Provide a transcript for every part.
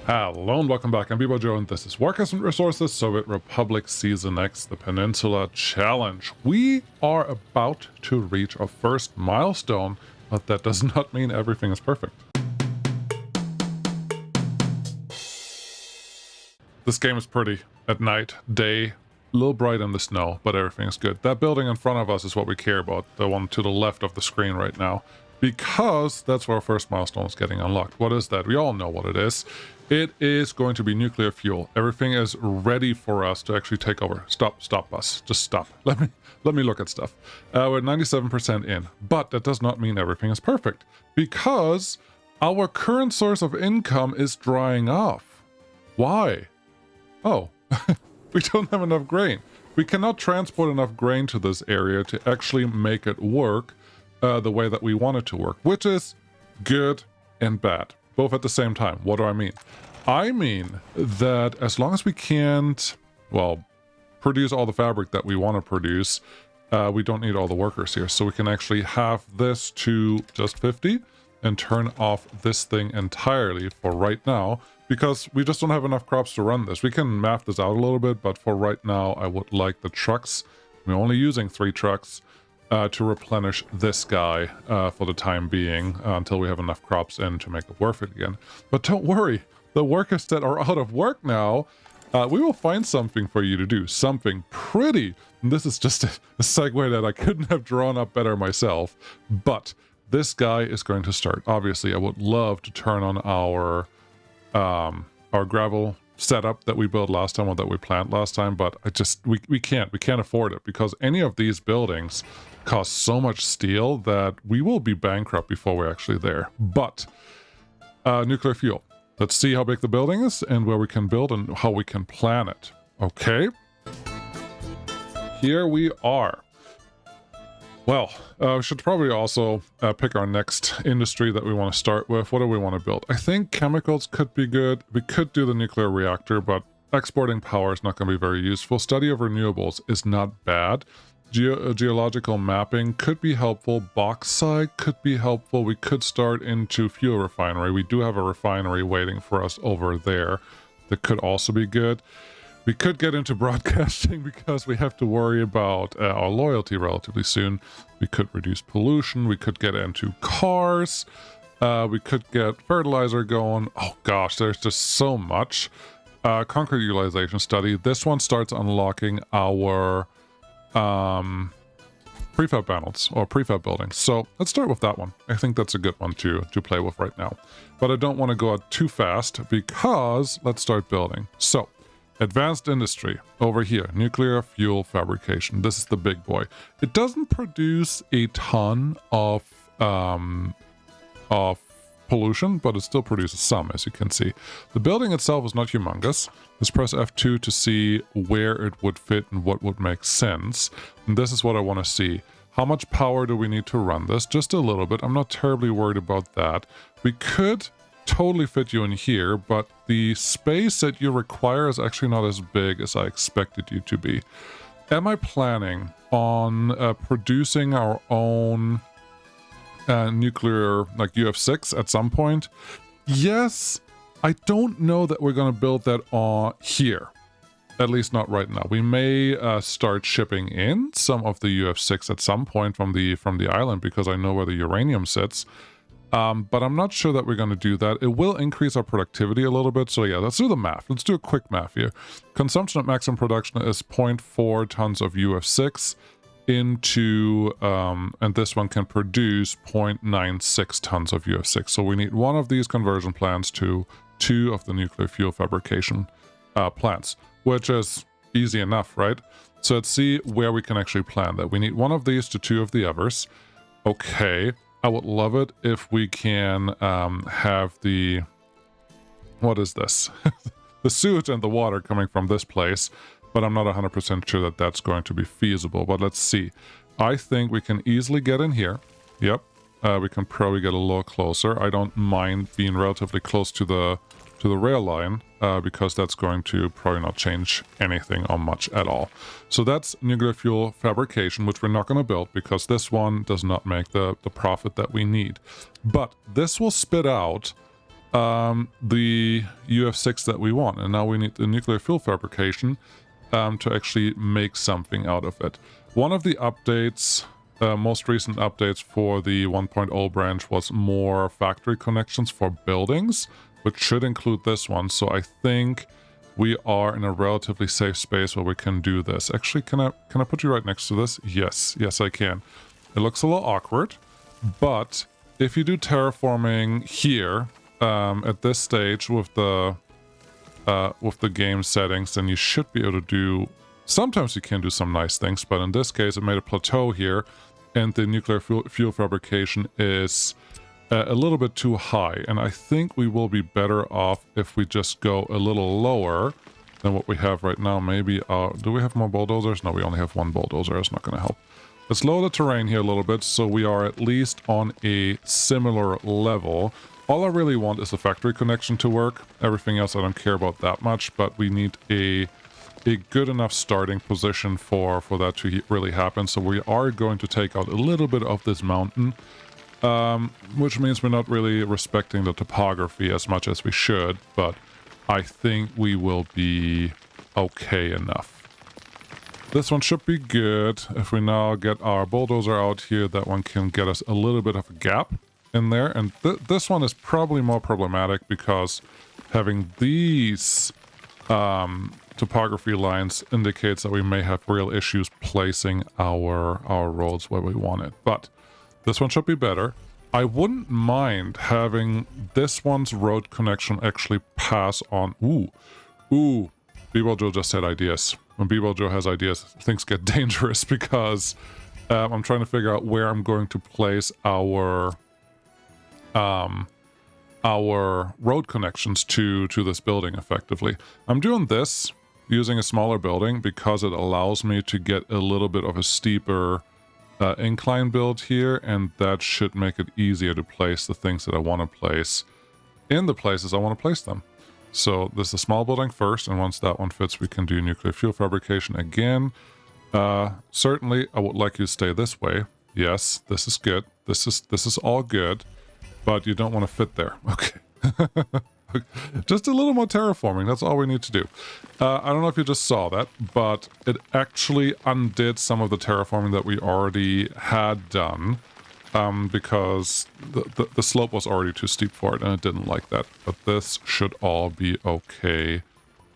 Hello and welcome back. I'm Bebo Joe and this is Workers and Resources Soviet Republic Season X, the Peninsula Challenge. We are about to reach our first milestone, but that does not mean everything is perfect. This game is pretty at night, day, a little bright in the snow, but everything is good. That building in front of us is what we care about, the one to the left of the screen right now, because that's where our first milestone is getting unlocked. What is that? We all know what it is. It is going to be nuclear fuel. Everything is ready for us to actually take over. Stop bus. Just stop. Let me look at stuff. We're 97% in, but that does not mean everything is perfect, because our current source of income is drying off. Why? Oh, we don't have enough grain. We cannot transport enough grain to this area to actually make it work the way that we want it to work, which is good and bad, both at the same time. What do I mean? I mean that as long as we can't, well, produce all the fabric that we want to produce, we don't need all the workers here. So we can actually have this to just 50 and turn off this thing entirely for right now, because we just don't have enough crops to run this. We can map this out a little bit, but for right now, I would like the trucks. We're only using 3 trucks to replenish this guy for the time being until we have enough crops in to make it worth it again. But don't worry, the workers that are out of work now, we will find something for you to do, something pretty. And this is just a segue that I couldn't have drawn up better myself, but this guy is going to start. Obviously, I would love to turn on our gravel setup that we built last time, or that we planned last time, but we can't afford it, because any of these buildings cost so much steel that we will be bankrupt before we're actually there. But nuclear fuel. Let's see how big the building is and where we can build and how we can plan it. Okay. Here we are. Well, we should probably also pick our next industry that we want to start with. What do we want to build? I think chemicals could be good. We could do the nuclear reactor, but exporting power is not going to be very useful. Study of renewables is not bad. Geological mapping could be helpful. Bauxite could be helpful. We could start into fuel refinery. We do have a refinery waiting for us over there. That could also be good. We could get into broadcasting because we have to worry about our loyalty relatively soon. We could reduce pollution. We could get into cars. We could get fertilizer going. Oh gosh, there's just so much. Concrete utilization study. This one starts unlocking our prefab panels or prefab buildings. So let's start with that one. I think that's a good one to play with right now. But I don't want to go out too fast, because let's start building. So advanced industry over here, nuclear fuel fabrication. This is the big boy. It doesn't produce a ton of pollution, but it still produces some, as you can see. The building itself is not humongous. Let's press F2 to see where it would fit and what would make sense. And this is what I want to see. How much power do we need to run this? Just a little bit. I'm not terribly worried about that. We could totally fit you in here, but the space that you require is actually not as big as I expected you to be. Am I planning on producing our own nuclear, like Ep6 at some point? Yes. I don't know that we're going to build that on here, at least not right now. We may start shipping in some of the Ep6 at some point from the island, because I know where the uranium sits. But I'm not sure that we're going to do that. It will increase our productivity a little bit. So yeah, let's do the math. Let's do a quick math here. Consumption at maximum production is 0.4 tons of Ep6 into, and this one can produce 0.96 tons of Ep6. So we need one of these conversion plants to 2 of the nuclear fuel fabrication plants, which is easy enough, right? So let's see where we can actually plan that. We need one of these to 2 of the others. Okay. I would love it if we can have the, what is this? The sewage and the water coming from this place, but I'm not 100% sure that that's going to be feasible. But let's see. I think we can easily get in here. Yep. We can probably get a little closer. I don't mind being relatively close to the rail line, because that's going to probably not change anything or much at all. So that's nuclear fuel fabrication, which we're not going to build because this one does not make the profit that we need. But this will spit out the UF6 that we want. And now we need the nuclear fuel fabrication to actually make something out of it. One of the updates, most recent updates for the 1.0 branch was more factory connections for buildings, which should include this one. So I think we are in a relatively safe space where we can do this. Actually, can I put you right next to this? Yes, I can. It looks a little awkward, but if you do terraforming here at this stage with the game settings, then you should be able to do. Sometimes you can do some nice things, but in this case, it made a plateau here, and the nuclear fuel fabrication is a little bit too high. And I think we will be better off if we just go a little lower than what we have right now. Maybe, do we have more bulldozers? No, we only have one bulldozer. It's not going to help. Let's lower the terrain here a little bit so we are at least on a similar level. All I really want is a factory connection to work. Everything else I don't care about that much, but we need a good enough starting position for that to really happen. So we are going to take out a little bit of this mountain, which means we're not really respecting the topography as much as we should, but I think we will be okay enough. This one should be good. If we now get our bulldozer out here, that one can get us a little bit of a gap in there. And this one is probably more problematic because having these topography lines indicates that we may have real issues placing our roads where we want it. But this one should be better. I wouldn't mind having this one's road connection actually pass on. Ooh, B-Ball Joe just had ideas. When B-Ball Joe has ideas, things get dangerous because I'm trying to figure out where I'm going to place our road connections to this building effectively. I'm doing this using a smaller building because it allows me to get a little bit of a steeper incline build here, and that should make it easier to place the things that I want to place in the places I want to place them. So this is a small building first, and once that one fits, we can do nuclear fuel fabrication again. Certainly, I would like you to stay this way. Yes, this is good. This is all good, but you don't want to fit there. Okay. Just a little more terraforming. That's all we need to do. I don't know if you just saw that, but it actually undid some of the terraforming that we already had done. Because the slope was already too steep for it, and it didn't like that. But this should all be okay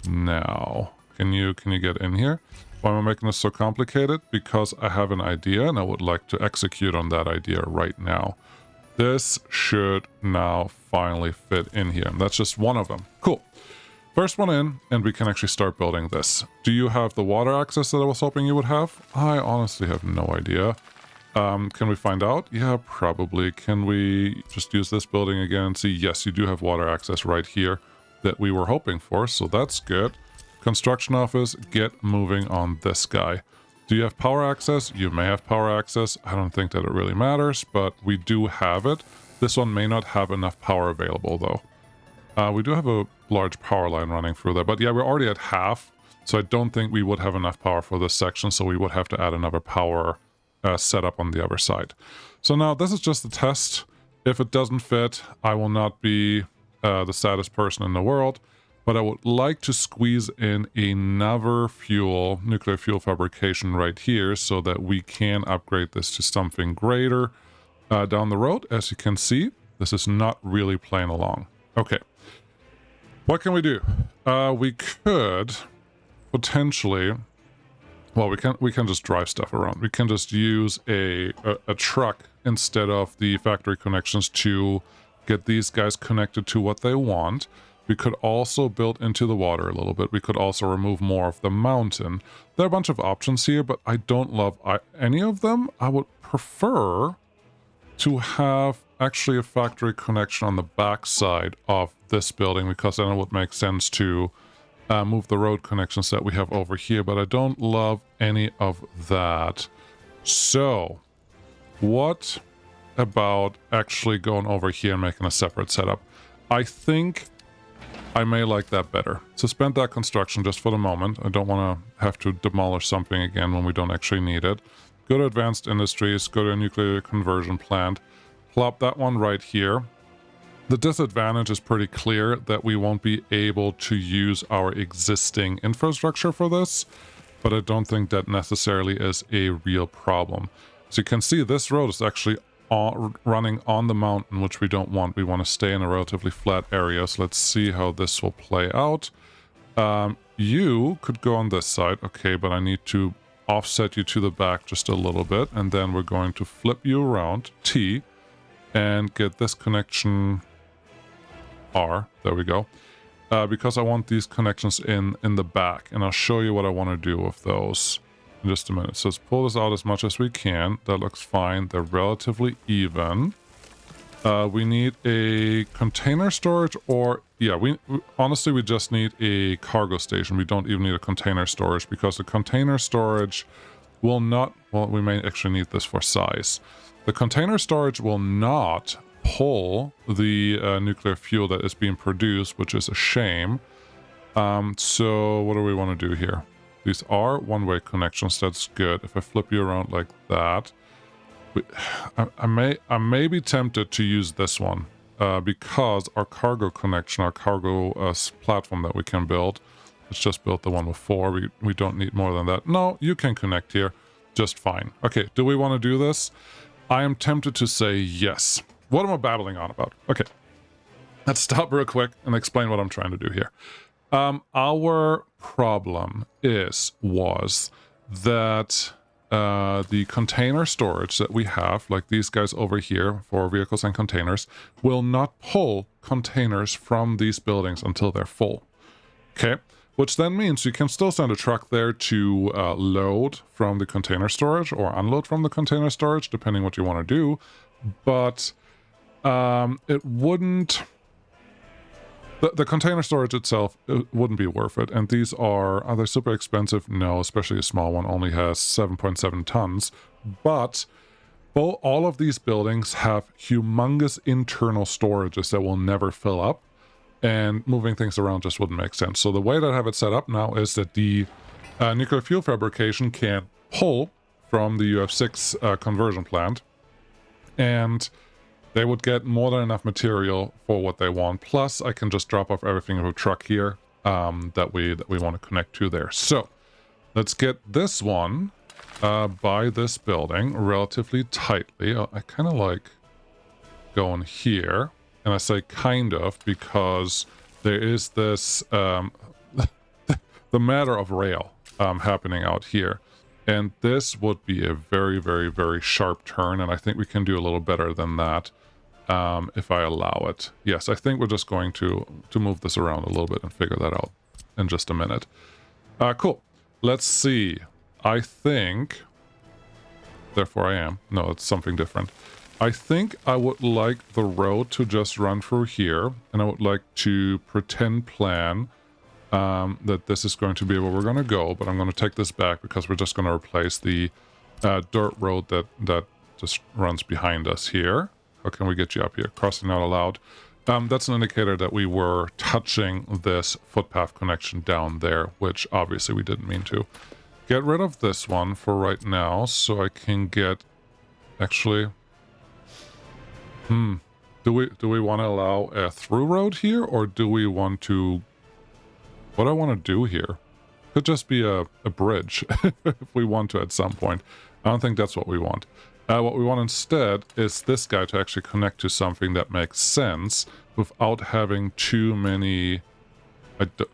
now. Can you get in here? Why am I making this so complicated? Because I have an idea, and I would like to execute on that idea right now. This should now finally fit in here. And that's just one of them. Cool. First one in, and we can actually start building this. Do you have the water access that I was hoping you would have? I honestly have no idea. Can we find out? Yeah, probably. Can we just use this building again and see? Yes, you do have water access right here that we were hoping for, so that's good. Construction office, get moving on this guy. Do you have power access? You may have power access. I don't think that it really matters, but we do have it. This one may not have enough power available, though. We do have a large power line running through there, but yeah, we're already at half, so I don't think we would have enough power for this section, so we would have to add another power setup on the other side. So now this is just a test. If it doesn't fit, I will not be the saddest person in the world, but I would like to squeeze in another nuclear fuel fabrication right here so that we can upgrade this to something greater down the road. As you can see, this is not really playing along. Okay, what can we do? We could potentially, well, we can just drive stuff around. We can just use a truck instead of the factory connections to get these guys connected to what they want. We could also build into the water a little bit. We could also remove more of the mountain. There are a bunch of options here, but I don't love any of them. I would prefer to have actually a factory connection on the back side of this building, because then it would make sense to move the road connections that we have over here, but I don't love any of that. So what about actually going over here and making a separate setup? I think I may like that better. Suspend that construction just for the moment. I don't want to have to demolish something again when we don't actually need it. Go to advanced industries, go to a nuclear conversion plant, plop that one right here. The disadvantage is pretty clear that we won't be able to use our existing infrastructure for this, but I don't think that necessarily is a real problem. As you can see, this road is actually running on the mountain, which we don't want. We want to stay in a relatively flat area, so let's see how this will play out. You could go on this side, okay, but I need to offset you to the back just a little bit, and then we're going to flip you around, T, and get this connection R, there we go, because I want these connections in the back, and I'll show you what I want to do with those in just a minute. So let's pull this out as much as we can. That looks fine. They're relatively even. We need a container storage, or yeah, we honestly we just need a cargo station. We don't even need a container storage, because the container storage will not, well, we may actually need this for size. The container storage will not pull the nuclear fuel that is being produced, which is a shame. So what do we want to do here? These are one-way connections. That's good. If I flip you around like that, I may be tempted to use this one because our cargo connection, our cargo platform that we can build, let's just build the one before. We don't need more than that. No, you can connect here just fine. Okay, do we want to do this? I am tempted to say yes. What am I babbling on about? Okay, let's stop real quick and explain what I'm trying to do here. Our problem was that the container storage that we have, like these guys over here for vehicles and containers, will not pull containers from these buildings until they're full. Okay, which then means you can still send a truck there to load from the container storage or unload from the container storage, depending what you want to do, but it wouldn't... The container storage itself, it wouldn't be worth it. And these are they super expensive? No, especially a small one only has 7.7 tons. But all of these buildings have humongous internal storages that will never fill up. And moving things around just wouldn't make sense. So the way that I have it set up now is that the nuclear fuel fabrication can pull from the Ep6 conversion plant. And they would get more than enough material for what they want. Plus, I can just drop off everything in a truck here that we want to connect to there. So let's get this one by this building relatively tightly. I kind of like going here, and I say kind of because there is this the matter of rail happening out here. And this would be a very, very, very sharp turn, and I think we can do a little better than that if I allow it. Yes, I think we're just going to move this around a little bit and figure that out in just a minute. Cool. Let's see. I think... Therefore I am. No, it's something different. I think I would like the road to just run through here, and I would like to pretend plan that this is going to be where we're going to go, but I'm going to take this back because we're just going to replace the dirt road that just runs behind us here. How can we get you up here? Crossing not allowed. That's an indicator that we were touching this footpath connection down there, which obviously we didn't mean to. Get rid of this one for right now so I can get... Actually... Do we want to allow a through road here, or do we want to... What I want to do here could just be a bridge if we want to at some point. I don't think that's what we want. What we want instead is this guy to actually connect to something that makes sense without having too many...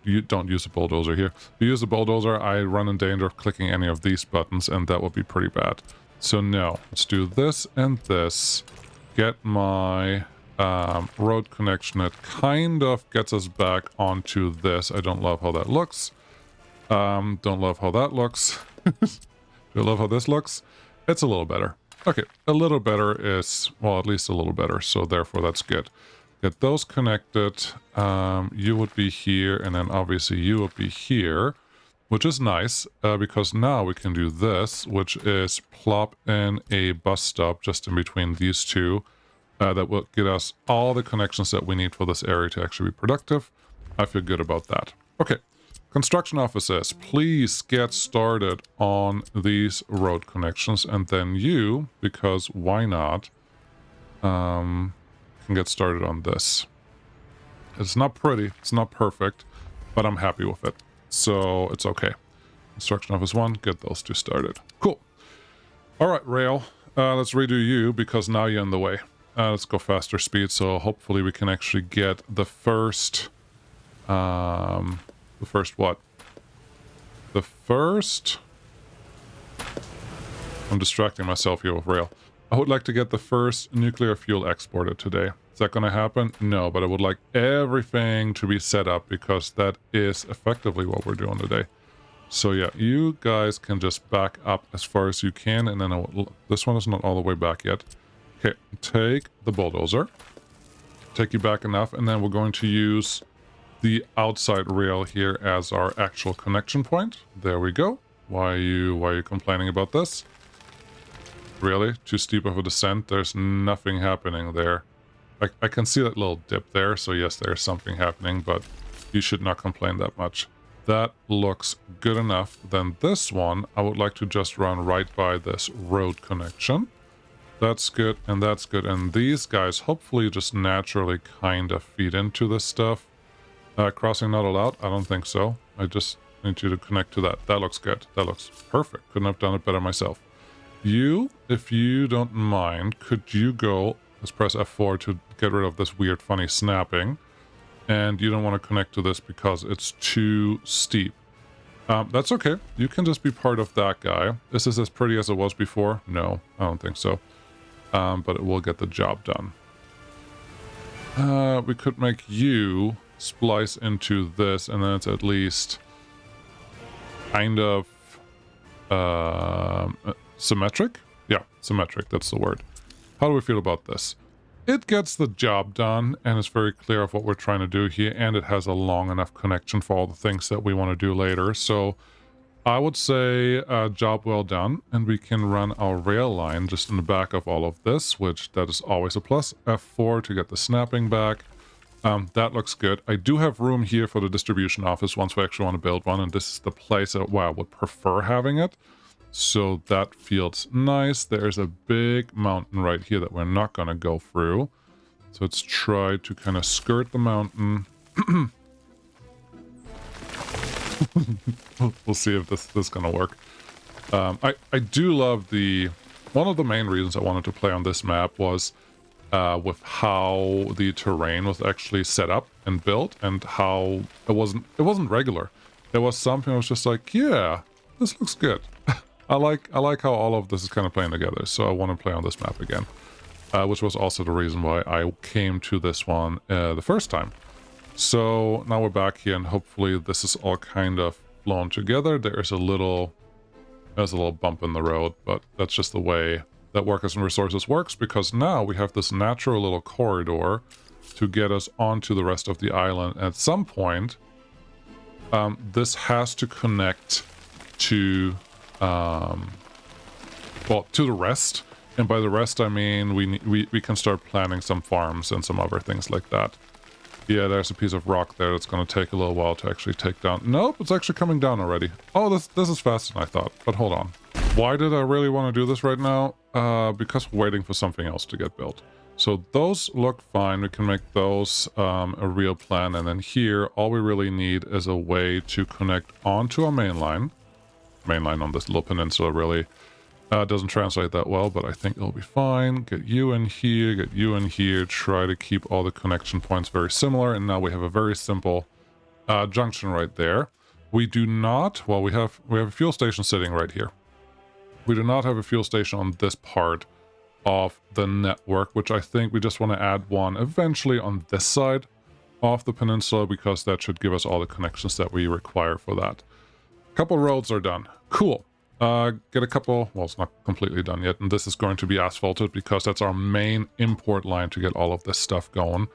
You don't use a bulldozer here. If you use a bulldozer, I run in danger of clicking any of these buttons, and that would be pretty bad. So no, let's do this and this. Get my... road connection that kind of gets us back onto this. I don't love how that looks. Don't love how that looks. Do you love how this looks? It's a little better. Okay, a little better is, well, at least a little better, so therefore that's good. Get those connected. You would be here, and then obviously you would be here, which is nice, because now we can do this, which is plop in a bus stop just in between these two. That will get us all the connections that we need for this area to actually be productive. I feel good about that. Okay, construction officers, please get started on these road connections, and then you, because why not, can get started on this. It's not pretty, it's not perfect, but I'm happy with it. So it's okay. Construction office 1, get those two started. Cool. All right, rail. Let's redo you because now you're in the way. Let's go faster speed, so hopefully we can actually get the first... the first what? The first... I'm distracting myself here with rail. I would like to get the first nuclear fuel exported today. Is that going to happen? No, but I would like everything to be set up because that is effectively what we're doing today. So yeah, you guys can just back up as far as you can, and then this one is not all the way back yet. Okay, take the bulldozer. Take you back enough, and then we're going to use the outside rail here as our actual connection point. There we go. Why are you complaining about this? Really? Too steep of a descent? There's nothing happening there. I can see that little dip there, so yes, there's something happening, but you should not complain that much. That looks good enough. Then this one, I would like to just run right by this road connection. That's good, and that's good. And these guys hopefully just naturally kind of feed into this stuff. Crossing not allowed? I don't think so. I just need you to connect to that. That looks good. That looks perfect. Couldn't have done it better myself. You, if you don't mind, could you go... Let's press F4 to get rid of this weird, funny snapping. And you don't want to connect to this because it's too steep. That's okay. You can just be part of that guy. Is this as pretty as it was before? No, I don't think so. But it will get the job done. We could make you splice into this, and then it's at least kind of symmetric? Yeah, symmetric, that's the word. How do we feel about this? It gets the job done, and it's very clear of what we're trying to do here, and it has a long enough connection for all the things that we want to do later. So I would say job well done, and we can run our rail line just in the back of all of this, which that is always a plus. F4 to get the snapping back. That looks good. I do have room here for the distribution office once we actually want to build one, and this is the place where I would prefer having it. So that feels nice. There's a big mountain right here that we're not going to go through. So let's try to kind of skirt the mountain. We'll see if this is going to work. I do love the... One of the main reasons I wanted to play on this map was with how the terrain was actually set up and built, and how it wasn't regular. There was something I was just like, yeah, this looks good. I like how all of this is kind of playing together, so I want to play on this map again. Which was also the reason why I came to this one the first time. So now we're back here, and hopefully this is all kind of flown together. There's a little bump in the road, but that's just the way that Workers and Resources works, because now we have this natural little corridor to get us onto the rest of the island. And at some point, this has to connect to... well, to the rest, and by the rest I mean we can start planning some farms and some other things like that. Yeah, there's a piece of rock there that's going to take a little while to actually take down. Nope, it's actually coming down already. Oh, this is faster than I thought, but hold on. Why did I really want to do this right now? Because we're waiting for something else to get built. So those look fine. We can make those a real plan, and then here all we really need is a way to connect onto our main line on this little peninsula. Really doesn't translate that well, but I think it'll be fine. Get you in here, get you in here, try to keep all the connection points very similar, and now we have a very simple junction right there. We do not, well, we have a fuel station sitting right here. We do not have a fuel station on this part of the network, which I think we just want to add one eventually on this side of the peninsula, because that should give us all the connections that we require for that. Couple roads are done. Cool. Get a couple... Well, it's not completely done yet, and this is going to be asphalted because that's our main import line to get all of this stuff going.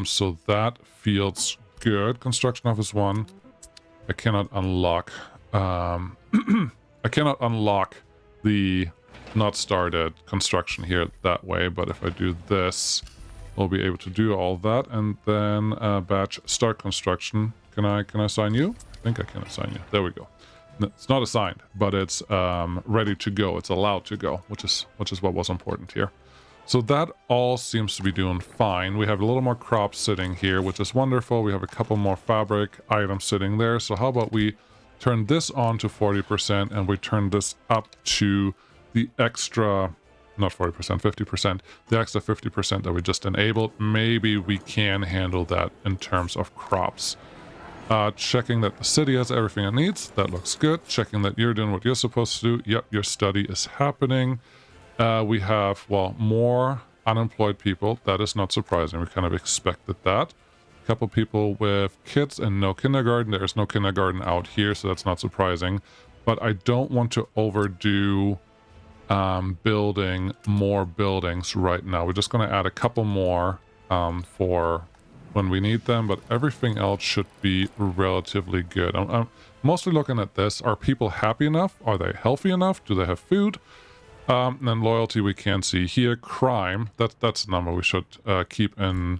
So that feels good. Construction office 1. I cannot unlock... I cannot unlock the not started construction here that way, but if I do this, we'll be able to do all that, and then batch start construction. Can I assign you? I think I can assign you. There we go. It's not assigned, but it's ready to go. It's allowed to go, which is what was important here. So that all seems to be doing fine. We have a little more crops sitting here, which is wonderful. We have a couple more fabric items sitting there. So how about we turn this on to 40% and we turn this up to the extra, not 40%, 50%, the extra 50% that we just enabled. Maybe we can handle that in terms of crops. Checking that the city has everything it needs. That looks good. Checking that you're doing what you're supposed to do. Yep, your study is happening. We have, well, more unemployed people. That is not surprising. We kind of expected that. A couple people with kids and no kindergarten. There is no kindergarten out here, so that's not surprising. But I don't want to overdo building more buildings right now. We're just going to add a couple more for when we need them, but everything else should be relatively good. I'm mostly looking at this. Are people happy enough? Are they healthy enough? Do they have food? And then loyalty we can see here. Crime, that's a number we should keep in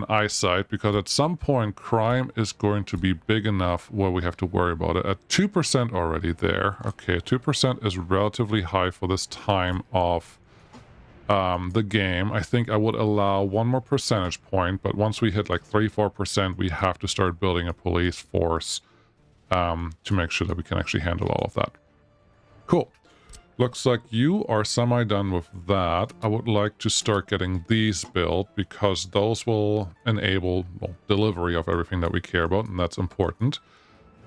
eyesight, because at some point crime is going to be big enough where we have to worry about it. At 2% already there. Okay, 2% is relatively high for this time of the game. I think I would allow one more percentage point, but once we hit like 3-4%, we have to start building a police force to make sure that we can actually handle all of that. Cool. Looks like you are semi-done with that. I would like to start getting these built, because those will enable, well, delivery of everything that we care about, and that's important.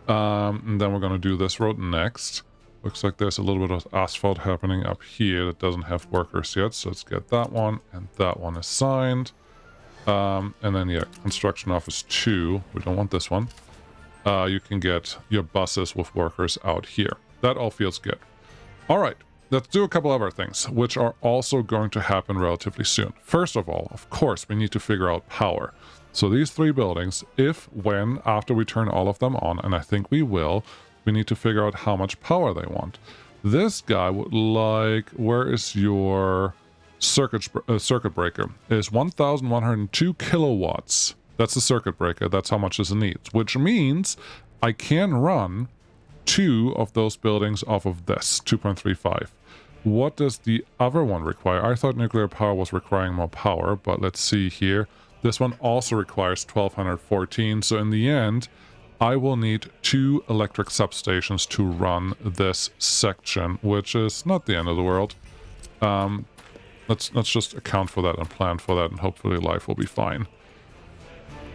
And then we're going to do this road next. Looks like there's a little bit of asphalt happening up here that doesn't have workers yet, so let's get that one, and that one assigned. And then, yeah, construction office 2. We don't want this one. You can get your buses with workers out here. That all feels good. All right, let's do a couple other things, which are also going to happen relatively soon. First of all, of course, we need to figure out power. So these 3 buildings, after we turn all of them on, and I think we will, we need to figure out how much power they want. This guy would like, where is your circuit breaker? Is 1,102 kilowatts. That's the circuit breaker. That's how much this needs, which means I can run 2 of those buildings off of this, 2.35. What does the other one require? I thought nuclear power was requiring more power, but let's see here. This one also requires 1,214, so in the end, I will need 2 electric substations to run this section, which is not the end of the world. Let's just account for that and plan for that, and hopefully life will be fine.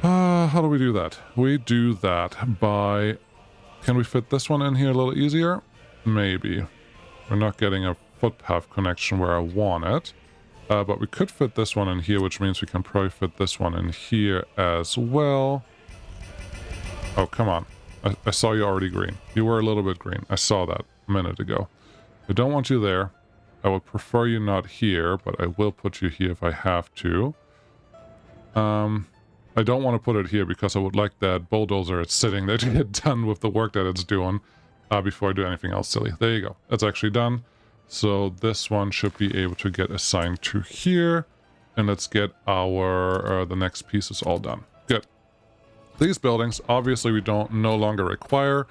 How do we do that? We do that by... Can we fit this one in here a little easier? Maybe. We're not getting a footpath connection where I want it. But we could fit this one in here, which means we can probably fit this one in here as well. Oh, come on. I saw you already green. You were a little bit green. I saw that a minute ago. I don't want you there. I would prefer you not here, but I will put you here if I have to. I don't want to put it here because I would like that bulldozer it's sitting there to get done with the work that it's doing before I do anything else silly. There you go. That's actually done. So this one should be able to get assigned to here. And let's get our the next pieces all done. Good. These buildings, obviously, we no longer require.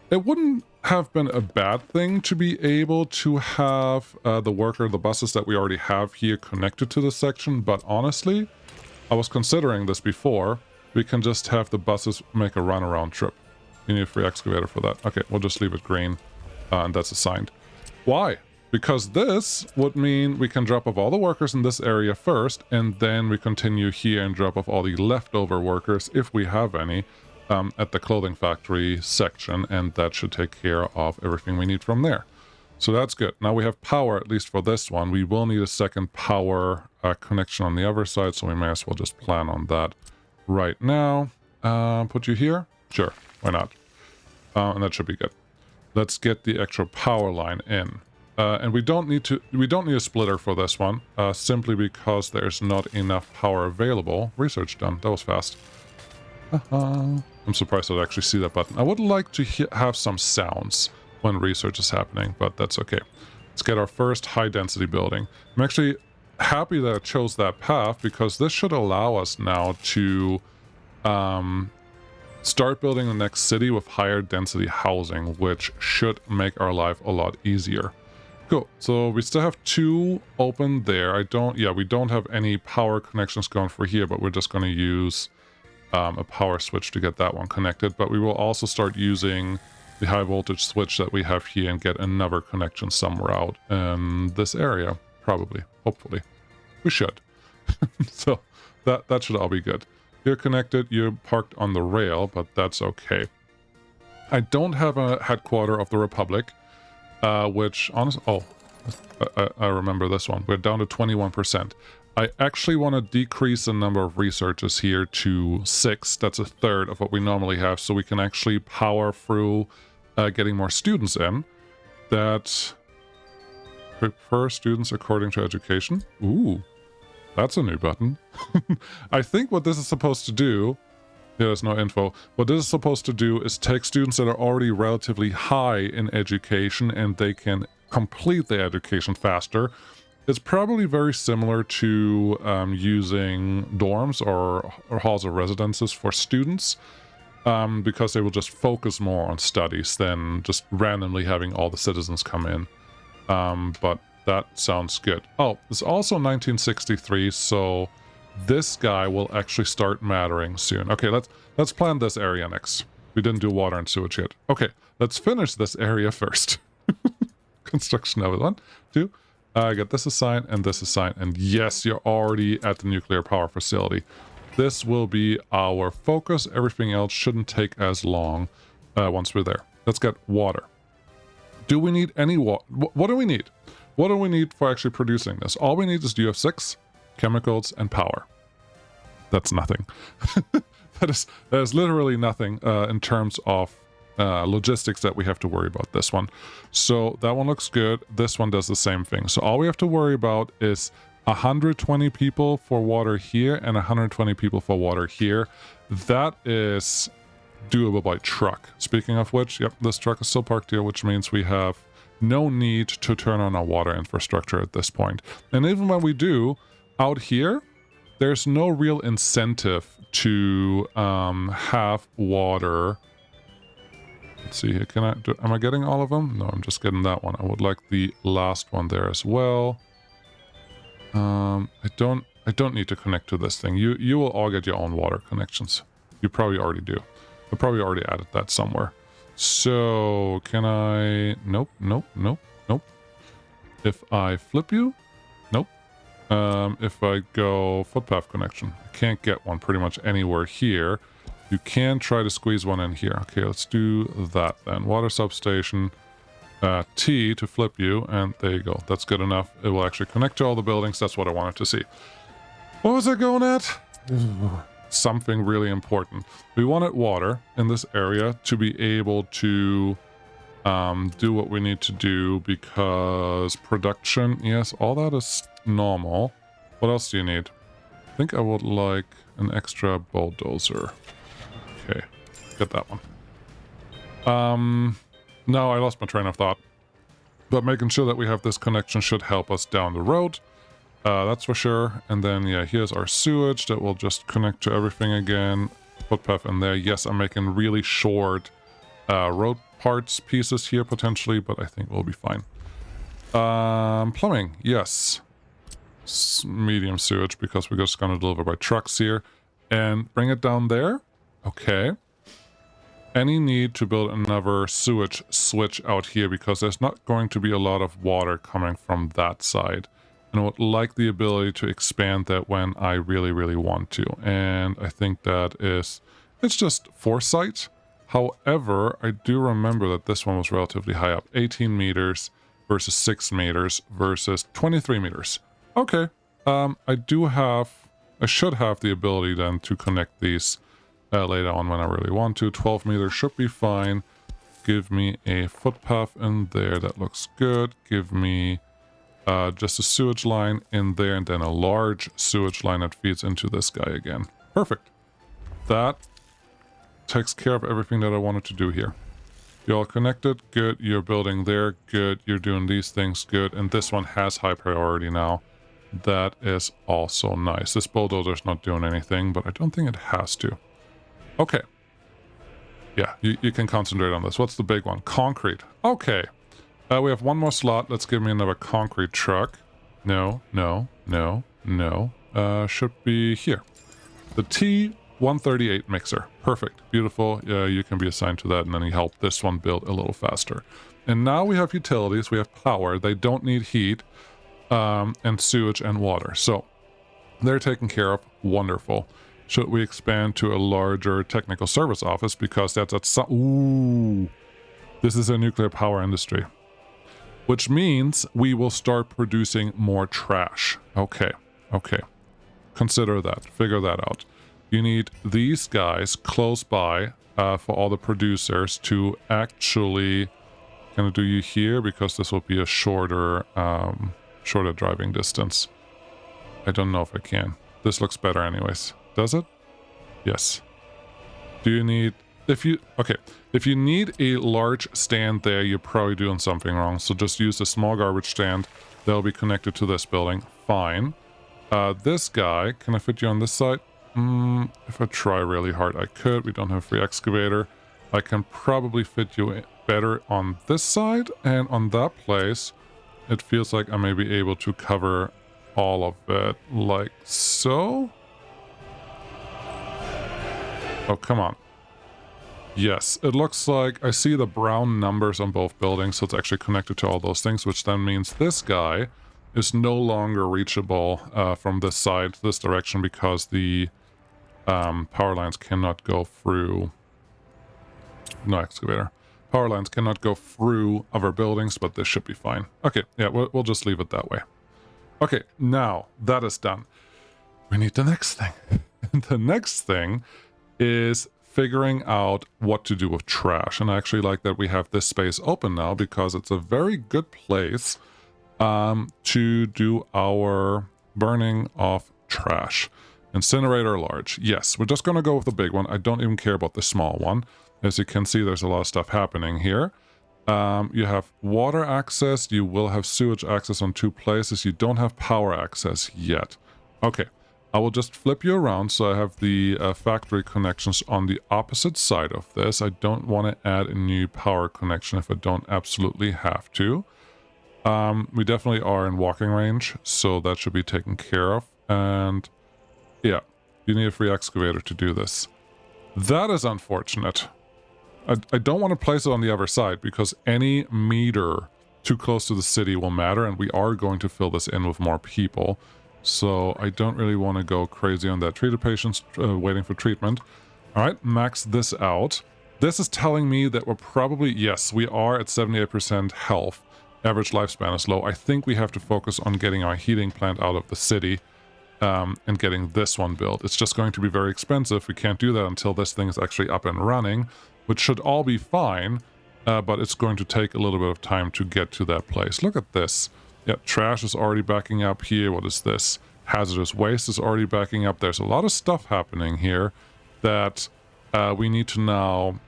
It wouldn't have been a bad thing to be able to have the buses that we already have here connected to this section, but honestly, I was considering this before. We can just have the buses make a runaround trip. You need a free excavator for that. Okay, we'll just leave it green, and that's assigned. Why? Because this would mean we can drop off all the workers in this area first, and then we continue here and drop off all the leftover workers, if we have any, at the clothing factory section, and that should take care of everything we need from there. So that's good. Now we have power, at least for this one. We will need a second power connection on the other side, so we may as well just plan on that right now. Put you here? Sure, why not? And that should be good. Let's get the extra power line in. And we don't need a splitter for this one, simply because there's not enough power available. Research done. That was fast. I'm surprised I'd actually see that button. I would like to have some sounds when research is happening, but that's okay. Let's get our first high-density building. I'm actually happy that I chose that path, because this should allow us now to start building the next city with higher density housing, which should make our life a lot easier. Cool. So we still have 2 open there. We don't have any power connections going for here, but we're just going to use a power switch to get that one connected. But we will also start using the high voltage switch that we have here and get another connection somewhere out in this area. Probably. Hopefully. We should. So that should all be good. You're connected. You're parked on the rail, but that's okay. I don't have a headquarter of the Republic, which honestly... Oh, I remember this one. We're down to 21%. I actually want to decrease the number of researchers here to 6. That's a third of what we normally have, so we can actually power through getting more students in. That prefer students according to education. Ooh, that's a new button. I think what this is supposed to do... Yeah, there's no info. What this is supposed to do is take students that are already relatively high in education and they can complete their education faster. It's probably very similar to using dorms or halls of residences for students, because they will just focus more on studies than just randomly having all the citizens come in. But that sounds good. Oh, it's also 1963, so this guy will actually start mattering soon. Okay, let's plan this area next. We didn't do water and sewage yet. Okay, let's finish this area first. Construction of it. 1, 2. I got this assigned and this assigned. And yes, you're already at the nuclear power facility. This will be our focus. Everything else shouldn't take as long once we're there. Let's get water. Do we need any water? What do we need? What do we need for actually producing this? All we need is UF6, chemicals, and power. That's nothing. that is literally nothing in terms of logistics that we have to worry about this one. So that one looks good. This one does the same thing. So all we have to worry about is 120 people for water here and 120 people for water here. That is doable by truck. Speaking of which, yep, this truck is still parked here, which means we have no need to turn on our water infrastructure at this point. And even when we do, out here, there's no real incentive to have water. Let's see here. Am I getting all of them? No, I'm just getting that one. I would like the last one there as well. I don't need to connect to this thing. You will all get your own water connections. You probably already do. I probably already added that somewhere. So can I? Nope. If I flip you, nope. If I go footpath connection, I can't get one pretty much anywhere here. You can try to squeeze one in here. Okay, let's do that then. Water substation, T to flip you, and there you go. That's good enough. It will actually connect to all the buildings. That's what I wanted to see. What was I going at? Something really important. We wanted water in this area to be able to do what we need to do, because production, yes, all that is normal. What else do you need? I think I would like an extra bulldozer. Okay, get that one. No, I lost my train of thought. But making sure that we have this connection should help us down the road. That's for sure. And then, yeah, here's our sewage that will just connect to everything again. Footpath in there. Yes, I'm making really short road parts pieces here potentially, but I think we'll be fine. Plumbing, yes. Medium sewage because we're just going to deliver by trucks here. And bring it down there. Okay. Any need to build another sewage switch out here, because there's not going to be a lot of water coming from that side. And I would like the ability to expand that when I really, really want to. And I think that is... It's just foresight. However, I do remember that this one was relatively high up. 18 meters versus 6 meters versus 23 meters. Okay. I should have the ability then to connect these later on when I really want to. 12 meters should be fine. Give me a footpath in there. That looks good. Give me just a sewage line in there, and then a large sewage line that feeds into this guy again. Perfect. That takes care of everything that I wanted to do here. You're all connected. Good. You're building there. Good. You're doing these things. Good. And this one has high priority now. That is also nice. This bulldozer's not doing anything, but I don't think it has to. Okay. Yeah, you can concentrate on this. What's the big one? Concrete. Okay. We have one more slot. Let's give me another concrete truck. No, no, no, no. Should be here. The T138 mixer. Perfect. Beautiful. You can be assigned to that, and then you help this one build a little faster. And now we have utilities. We have power. They don't need heat, and sewage and water. So they're taken care of. Wonderful. Should we expand to a larger technical service office? Because that's at some... Ooh. This is a nuclear power industry. Which means we will start producing more trash. Okay. Okay. Consider that. Figure that out. You need these guys close by for all the producers to actually... Can I do you here? Because this will be a shorter driving distance. I don't know if I can. This looks better anyways. Does it? Yes. Do you need... If you need a large stand there, you're probably doing something wrong. So just use a small garbage stand. That'll be connected to this building. Fine. This guy, can I fit you on this side? If I try really hard, I could. We don't have a free excavator. I can probably fit you better on this side. And on that place, it feels like I may be able to cover all of it like so. Oh, come on. Yes, it looks like I see the brown numbers on both buildings, so it's actually connected to all those things, which then means this guy is no longer reachable from this side, this direction, because the power lines cannot go through... No excavator. Power lines cannot go through other buildings, but this should be fine. Okay, yeah, we'll just leave it that way. Okay, now that is done. We need the next thing. The next thing is figuring out what to do with trash. And I actually like that we have this space open now, because it's a very good place to do our burning of trash. Incinerator large. Yes, we're just going to go with the big one. I don't even care about the small one. As you can see, there's a lot of stuff happening here. You have water access. You will have sewage access on 2 places. You don't have power access yet. Okay. I will just flip you around so I have the factory connections on the opposite side of this. I don't want to add a new power connection if I don't absolutely have to. We definitely are in walking range, so that should be taken care of. And yeah, you need a free excavator to do this. That is unfortunate. I don't want to place it on the other side, because any meter too close to the city will matter, and we are going to fill this in with more people. So I don't really want to go crazy on that. Treated patients waiting for treatment. All right, max this out. This is telling me that we're probably... Yes, we are at 78% health. Average lifespan is low. I think we have to focus on getting our heating plant out of the city and getting this one built. It's just going to be very expensive. We can't do that until this thing is actually up and running, which should all be fine, but it's going to take a little bit of time to get to that place. Look at this. Yeah, trash is already backing up here. What is this? Hazardous waste is already backing up. There's a lot of stuff happening here that we need to now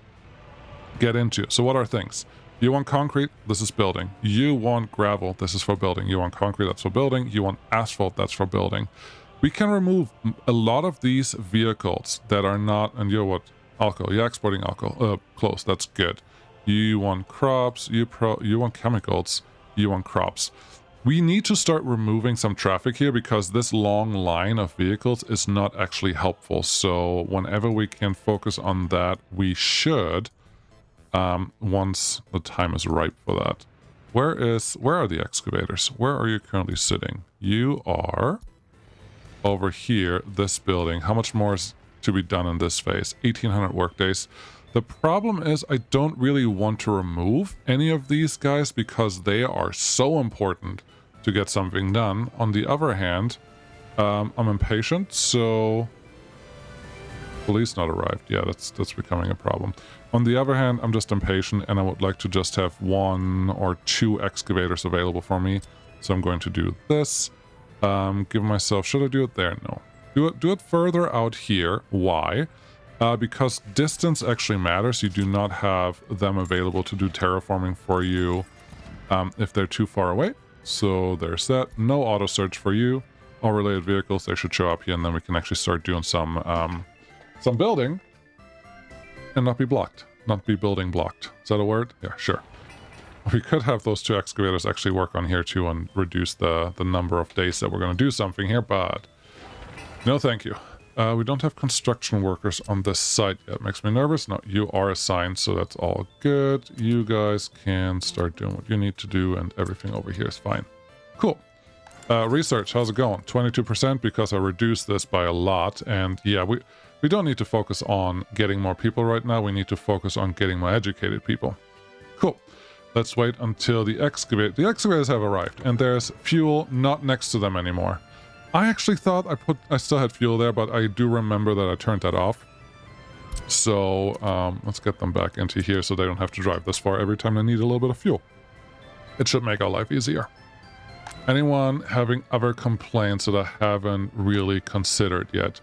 get into. So what are things? You want concrete? This is building. You want gravel? This is for building. You want concrete? That's for building. You want asphalt? That's for building. We can remove a lot of these vehicles that are not... And you're what? Alcohol. You're exporting alcohol. Close. That's good. You want crops. You want chemicals. You want crops. We need to start removing some traffic here, because this long line of vehicles is not actually helpful. So whenever we can focus on that, we should, once the time is ripe for that. Where are the excavators? Where are you currently sitting? You are over here, this building. How much more is to be done in this phase? 1,800 workdays. The problem is I don't really want to remove any of these guys, because they are so important to get something done. On the other hand, I'm impatient, so... Police not arrived. Yeah, that's becoming a problem. On the other hand, I'm just impatient, and I would like to just have 1 or 2 excavators available for me. So I'm going to do this. Give myself... Should I do it there? No. Do it further out here. Why? Because distance actually matters. You do not have them available to do terraforming for you if they're too far away. So there's that. No auto search for you. All related vehicles, they should show up here, and then we can actually start doing some building and not be blocked. Not be building blocked. Is that a word? Yeah, sure. We could have those 2 excavators actually work on here too and reduce the number of days that we're going to do something here, but no thank you. We don't have construction workers on this site yet. Makes me nervous. No, you are assigned, so that's all good. You guys can start doing what you need to do, and everything over here is fine. Cool. Research, how's it going? 22% because I reduced this by a lot, and yeah, we don't need to focus on getting more people right now. We need to focus on getting more educated people. Cool. Let's wait until the excavators have arrived, and there's fuel not next to them anymore. I actually thought I still had fuel there, but I do remember that I turned that off. So let's get them back into here so they don't have to drive this far every time they need a little bit of fuel. It should make our life easier. Anyone having other complaints that I haven't really considered yet?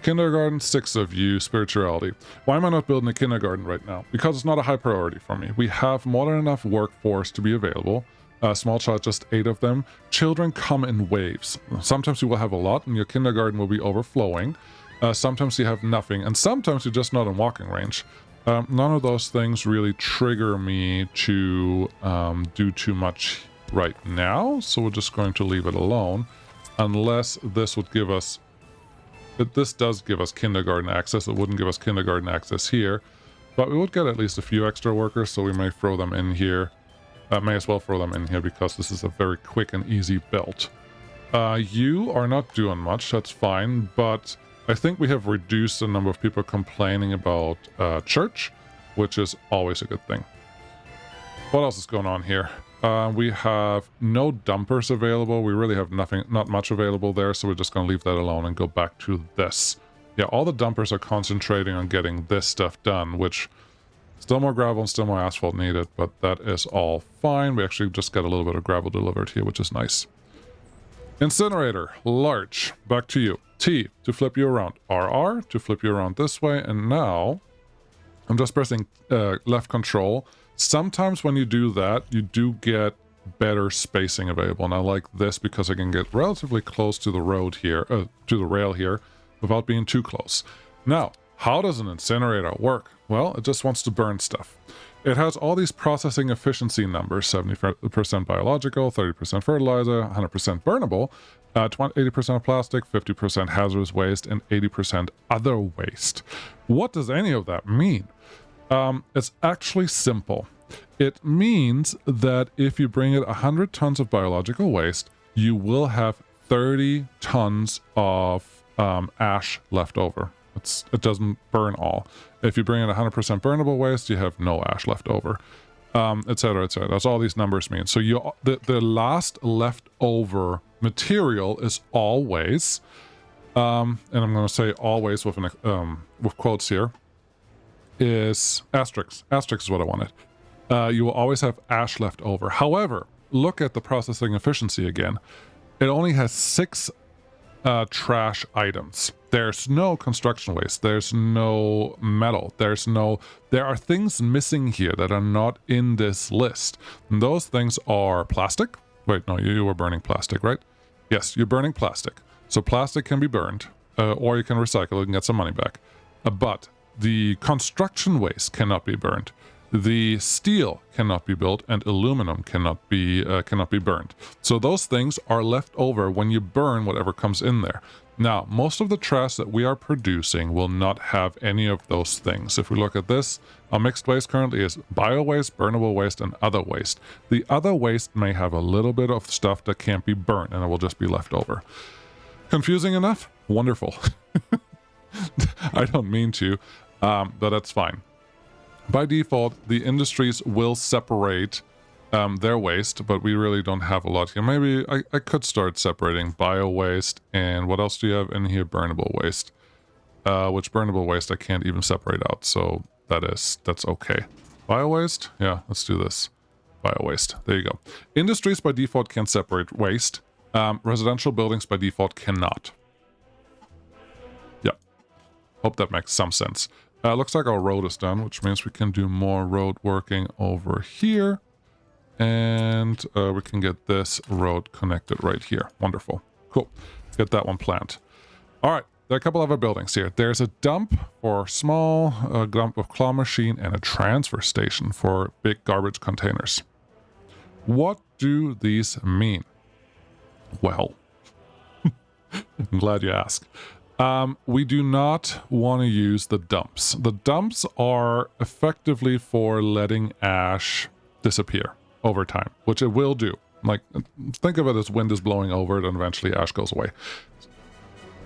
Kindergarten, 6 of you. Spirituality. Why am I not building a kindergarten right now? Because it's not a high priority for me. We have more than enough workforce to be available. Small child, just 8 of them. Children come in waves. Sometimes you will have a lot and your kindergarten will be overflowing. Sometimes you have nothing, and sometimes you're just not in walking range. None of those things really trigger me to do too much right now, so we're just going to leave it alone, unless this would give us... But this does give us kindergarten access. It wouldn't give us kindergarten access here, but we would get at least a few extra workers, so we may throw them in here. May as well throw them in here because this is a very quick and easy build. You are not doing much, that's fine, but I think we have reduced the number of people complaining about church, which is always a good thing. What else is going on here? We have no dumpers available. We really have not much available there, so we're just going to leave that alone and go back to this. Yeah, all the dumpers are concentrating on getting this stuff done, which... Still more gravel and still more asphalt needed, but that is all fine. We actually just got a little bit of gravel delivered here, which is nice. Incinerator, large. Back to you. T, to flip you around. RR, to flip you around this way. And now, I'm just pressing left control. Sometimes when you do that, you do get better spacing available. And I like this because I can get relatively close to the road here, to the rail here, without being too close. Now, how does an incinerator work? Well, it just wants to burn stuff. It has all these processing efficiency numbers, 70% biological, 30% fertilizer, 100% burnable, 80% of plastic, 50% hazardous waste, and 80% other waste. What does any of that mean? It's actually simple. It means that if you bring it 100 tons of biological waste, you will have 30 tons of ash left over. It doesn't burn all. If you bring in 100% burnable waste, you have no ash left over, etc., etc. That's all these numbers mean. So the last leftover material is always, and I'm going to say always with quotes here, is asterisk. Asterisk is what I wanted. You will always have ash left over. However, look at the processing efficiency again. It only has 6 trash items. There's no construction waste. There's no metal. There are things missing here that are not in this list. And those things are plastic. Wait, no, you were burning plastic, right? Yes, you're burning plastic. So plastic can be burned, or you can recycle it and get some money back. But the construction waste cannot be burned. The steel cannot be built, and aluminum cannot be burned. So those things are left over when you burn whatever comes in there. Now, most of the trash that we are producing will not have any of those things. If we look at this, our mixed waste currently is bio-waste, burnable waste, and other waste. The other waste may have a little bit of stuff that can't be burnt, and it will just be left over. Confusing enough? Wonderful. I don't mean to, but that's fine. By default, the industries will separate their waste, but we really don't have a lot here. Maybe I could start separating bio-waste, and what else do you have in here? Burnable waste. Which burnable waste I can't even separate out, so that's okay. Bio-waste? Yeah, let's do this. Bio-waste. There you go. Industries by default can separate waste. Residential buildings by default cannot. Yeah. Hope that makes some sense. Looks like our road is done, which means we can do more road working over here. And we can get this road connected right here. Wonderful. Cool. Get that one planned. All right. There are a couple other buildings here. There's a dump for small, a dump of claw machine, and a transfer station for big garbage containers. What do these mean? Well, I'm glad you asked. We do not want to use the dumps. The dumps are effectively for letting ash disappear over time, which it will do. Like, think of it as wind is blowing over it and eventually ash goes away.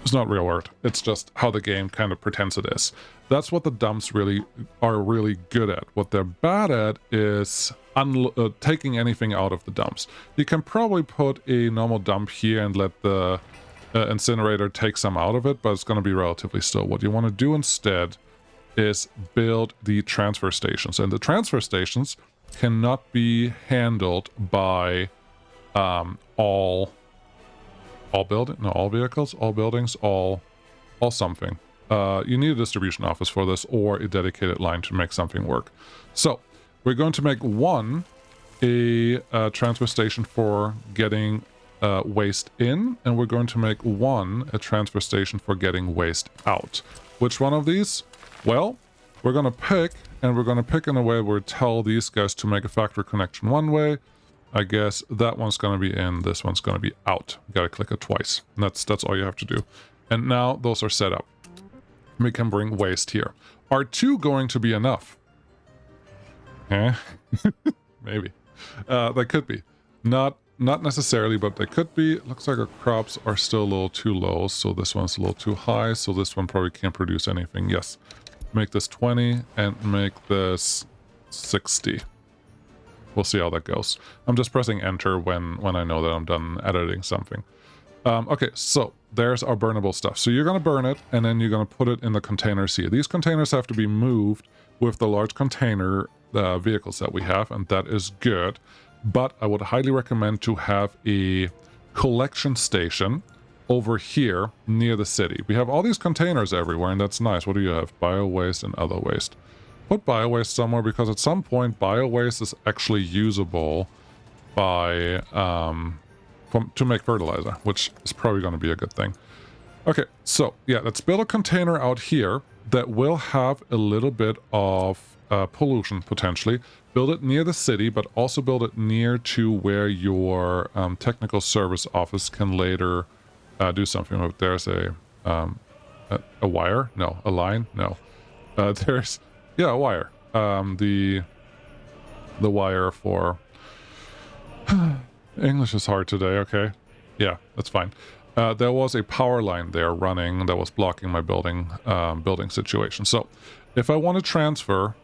It's not real word. It's just how the game kind of pretends it is. That's what the dumps really are really good at. What they're bad at is taking anything out of the dumps. You can probably put a normal dump here and let the incinerator take some out of it, but it's going to be relatively slow. What you want to do instead is build the transfer stations. And the transfer stations cannot be handled by all vehicles, all buildings, all something. You need a distribution office for this or a dedicated line to make something work. So we're going to make a transfer station for getting waste in, and we're going to make a transfer station for getting waste out. Which one of these? Well, we're going to pick, and we're going to pick in a way where we tell these guys to make a factory connection one way. I guess that one's going to be in, this one's going to be out. You gotta click it twice. And that's all you have to do. And now those are set up. We can bring waste here. Are 2 going to be enough? Maybe. That could be. Not necessarily, but they could be. Looks like our crops are still a little too low, so this one's a little too high, so this one probably can't produce anything. Yes. Make this 20 and make this 60. We'll see how that goes. I'm just pressing enter when I know that I'm done editing something. Okay, so there's our burnable stuff. So you're going to burn it, and then you're going to put it in the containers here. These containers have to be moved with the large container vehicles that we have, and that is good. But I would highly recommend to have a collection station over here near the city. We have all these containers everywhere, and that's nice. What do you have? Bio waste and other waste. Put bio waste somewhere, because at some point bio waste is actually usable by to make fertilizer, which is probably going to be a good thing. Okay, so yeah, let's build a container out here that will have a little bit of pollution potentially. Build it near the city, but also build it near to where your technical service office can later do something with. There's a wire? No. A line? No. There's... Yeah, a wire. The wire for... English is hard today, okay. Yeah, that's fine. There was a power line there running that was blocking my building situation. So, if I want to transfer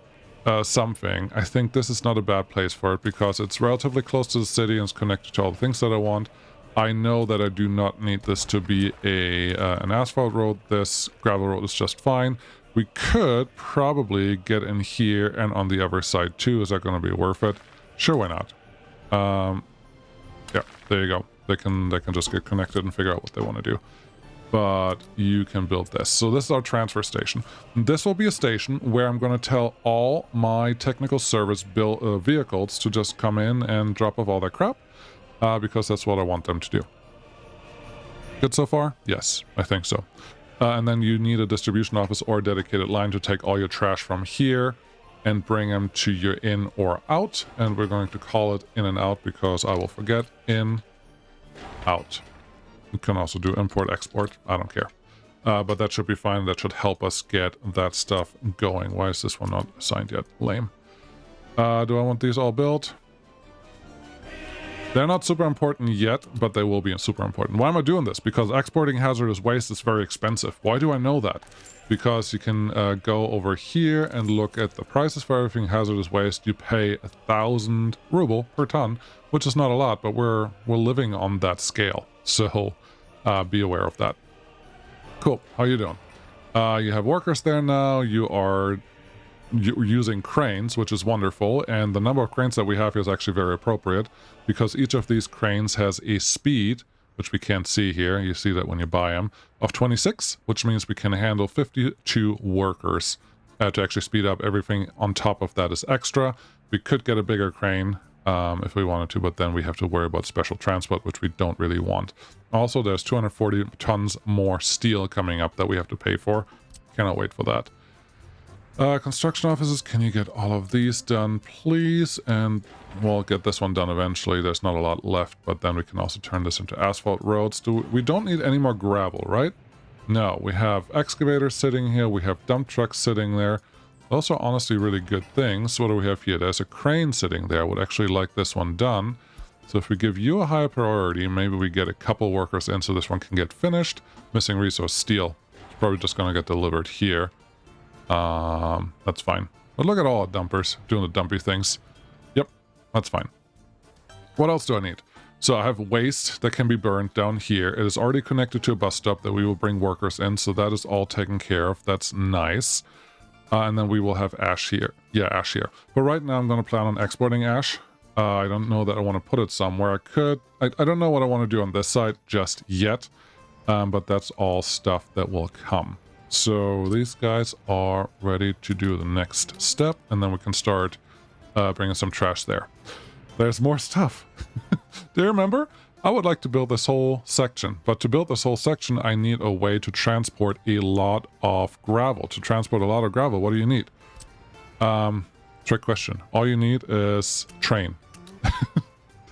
something, I think this is not a bad place for it, because it's relatively close to the city and it's connected to all the things that I want. I know that I do not need this to be an asphalt road. This gravel road is just fine. We could probably get in here and on the other side too. Is that going to be worth it? Sure, why not? Yeah, there you go. They can just get connected and figure out what they want to do. But you can build this. So this is our transfer station. This will be a station where I'm going to tell all my technical service vehicles to just come in and drop off all their crap, because that's what I want them to do. Good so far? Yes, I think so. And then you need a distribution office or a dedicated line to take all your trash from here and bring them to your in or out. And we're going to call it in and out, because I will forget. In, out. You can also do import, export. I don't care. But that should be fine. That should help us get that stuff going. Why is this one not assigned yet? Lame. Do I want these all built? They're not super important yet, but they will be super important. Why am I doing this? Because exporting hazardous waste is very expensive. Why do I know that? Because you can go over here and look at the prices for everything hazardous waste. You pay 1,000 ruble per ton, which is not a lot, but we're living on that scale. So be aware of that. Cool. How you doing? You have workers there now. You're using cranes, which is wonderful, and the number of cranes that we have here is actually very appropriate, because each of these cranes has a speed, which we can't see here, you see that when you buy them, of 26, which means we can handle 52 workers to actually speed up. Everything on top of that is extra. We could get a bigger crane if we wanted to, but then we have to worry about special transport, which we don't really want. Also, there's 240 tons more steel coming up that we have to pay for. Cannot wait for that. Construction offices, can you get all of these done, please? And we'll get this one done eventually. There's not a lot left, but then we can also turn this into asphalt roads. We don't need any more gravel, right? No, we have excavators sitting here. We have dump trucks sitting there. Those are honestly really good things. What do we have here? There's a crane sitting there. I would actually like this one done. So if we give you a higher priority, maybe we get a couple workers in so this one can get finished. Missing resource, steel. It's probably just going to get delivered here. That's fine. But look at all the dumpers doing the dumpy things. Yep, that's fine. What else do I need? So I have waste that can be burned down here. It is already connected to a bus stop that we will bring workers in, so that is all taken care of. That's nice. And then we will have ash here. Yeah, ash here. But right now I'm going to plan on exporting ash. I don't know that I want to put it somewhere. I could. I don't know what I want to do on this side just yet. But that's all stuff that will come. So these guys are ready to do the next step, and then we can start bringing some trash there. There's more stuff. Do you remember? I would like to build this whole section, but to build this whole section, I need a way to transport a lot of gravel. To transport a lot of gravel, what do you need? Trick question. All you need is train.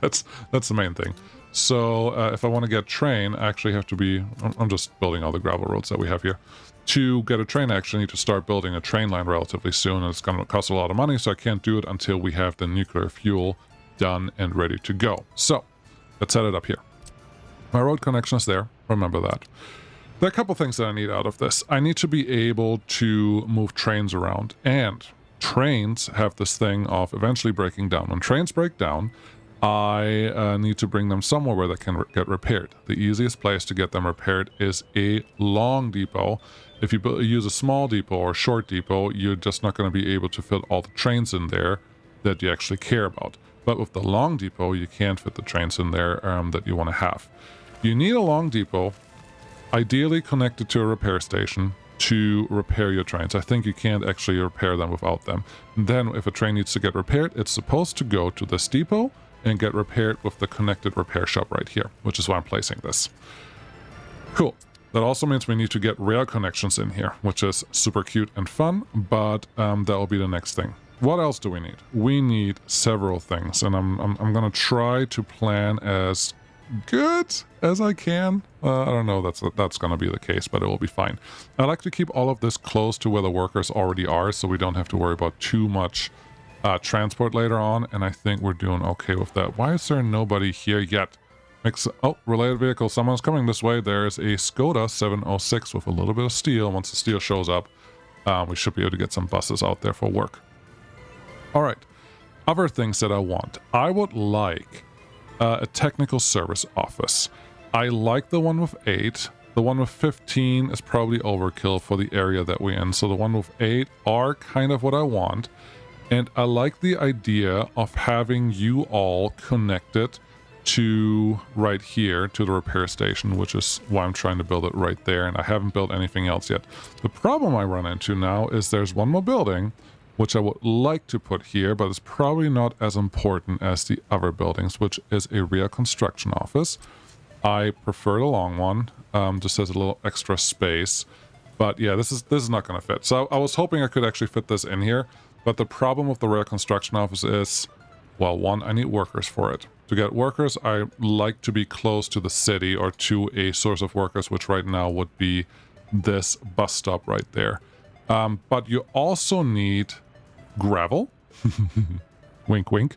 That's the main thing. So if I want to get train, I actually have to be... I'm just building all the gravel roads that we have here. To get a train, I actually need to start building a train line relatively soon, and it's going to cost a lot of money, so I can't do it until we have the nuclear fuel done and ready to go. So, let's set it up here. My road connection is there, remember that. There are a couple things that I need out of this. I need to be able to move trains around, and trains have this thing of eventually breaking down. When trains break down, I need to bring them somewhere where they can get repaired. The easiest place to get them repaired is a long depot. If you use a small depot or a short depot, you're just not going to be able to fit all the trains in there that you actually care about. But with the long depot, you can't fit the trains in there that you want to have. You need a long depot, ideally connected to a repair station, to repair your trains. I think you can't actually repair them without them. And then if a train needs to get repaired, it's supposed to go to this depot and get repaired with the connected repair shop right here, which is why I'm placing this. Cool. That also means we need to get rail connections in here, which is super cute and fun, but that will be the next thing. What else do we need? We need several things, and I'm gonna try to plan as good as I can. I don't know that's gonna be the case, but it will be fine. I like to keep all of this close to where the workers already are, so we don't have to worry about too much transport later on, and I think we're doing okay with that. Why is there nobody here yet? Oh, related vehicle. Someone's coming this way. There's a Skoda 706 with a little bit of steel. Once the steel shows up, we should be able to get some buses out there for work. All right. Other things that I want. I would like a technical service office. I like the one with 8. The one with 15 is probably overkill for the area that we're in. So the one with 8 are kind of what I want. And I like the idea of having you all connected to right here to the repair station, which is why I'm trying to build it right there, and I haven't built anything else yet. The problem I run into now is there's one more building which I would like to put here, but it's probably not as important as the other buildings, which is a rear construction office. I prefer the long one, just has a little extra space, but yeah, this is not going to fit. So I was hoping I could actually fit this in here, but the problem with the rear construction office is, well, one, I need workers for it. To get workers, I like to be close to the city or to a source of workers, which right now would be this bus stop right there. But you also need gravel. Wink, wink.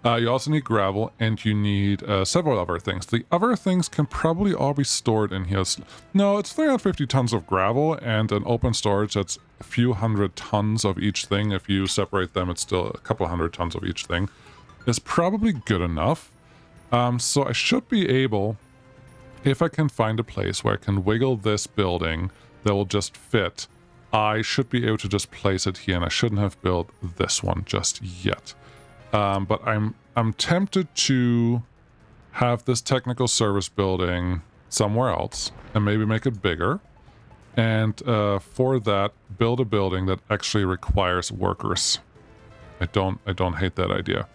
You also need gravel, and you need several other things. The other things can probably all be stored in here. No, it's 350 tons of gravel and an open storage that's a few hundred tons of each thing. If you separate them, it's still a couple hundred tons of each thing. Is probably good enough. So I should be able, if I can find a place where I can wiggle this building that will just fit, I should be able to just place it here, and I shouldn't have built this one just yet. But I'm tempted to have this technical service building somewhere else and maybe make it bigger. And for that, build a building that actually requires workers. I don't hate that idea.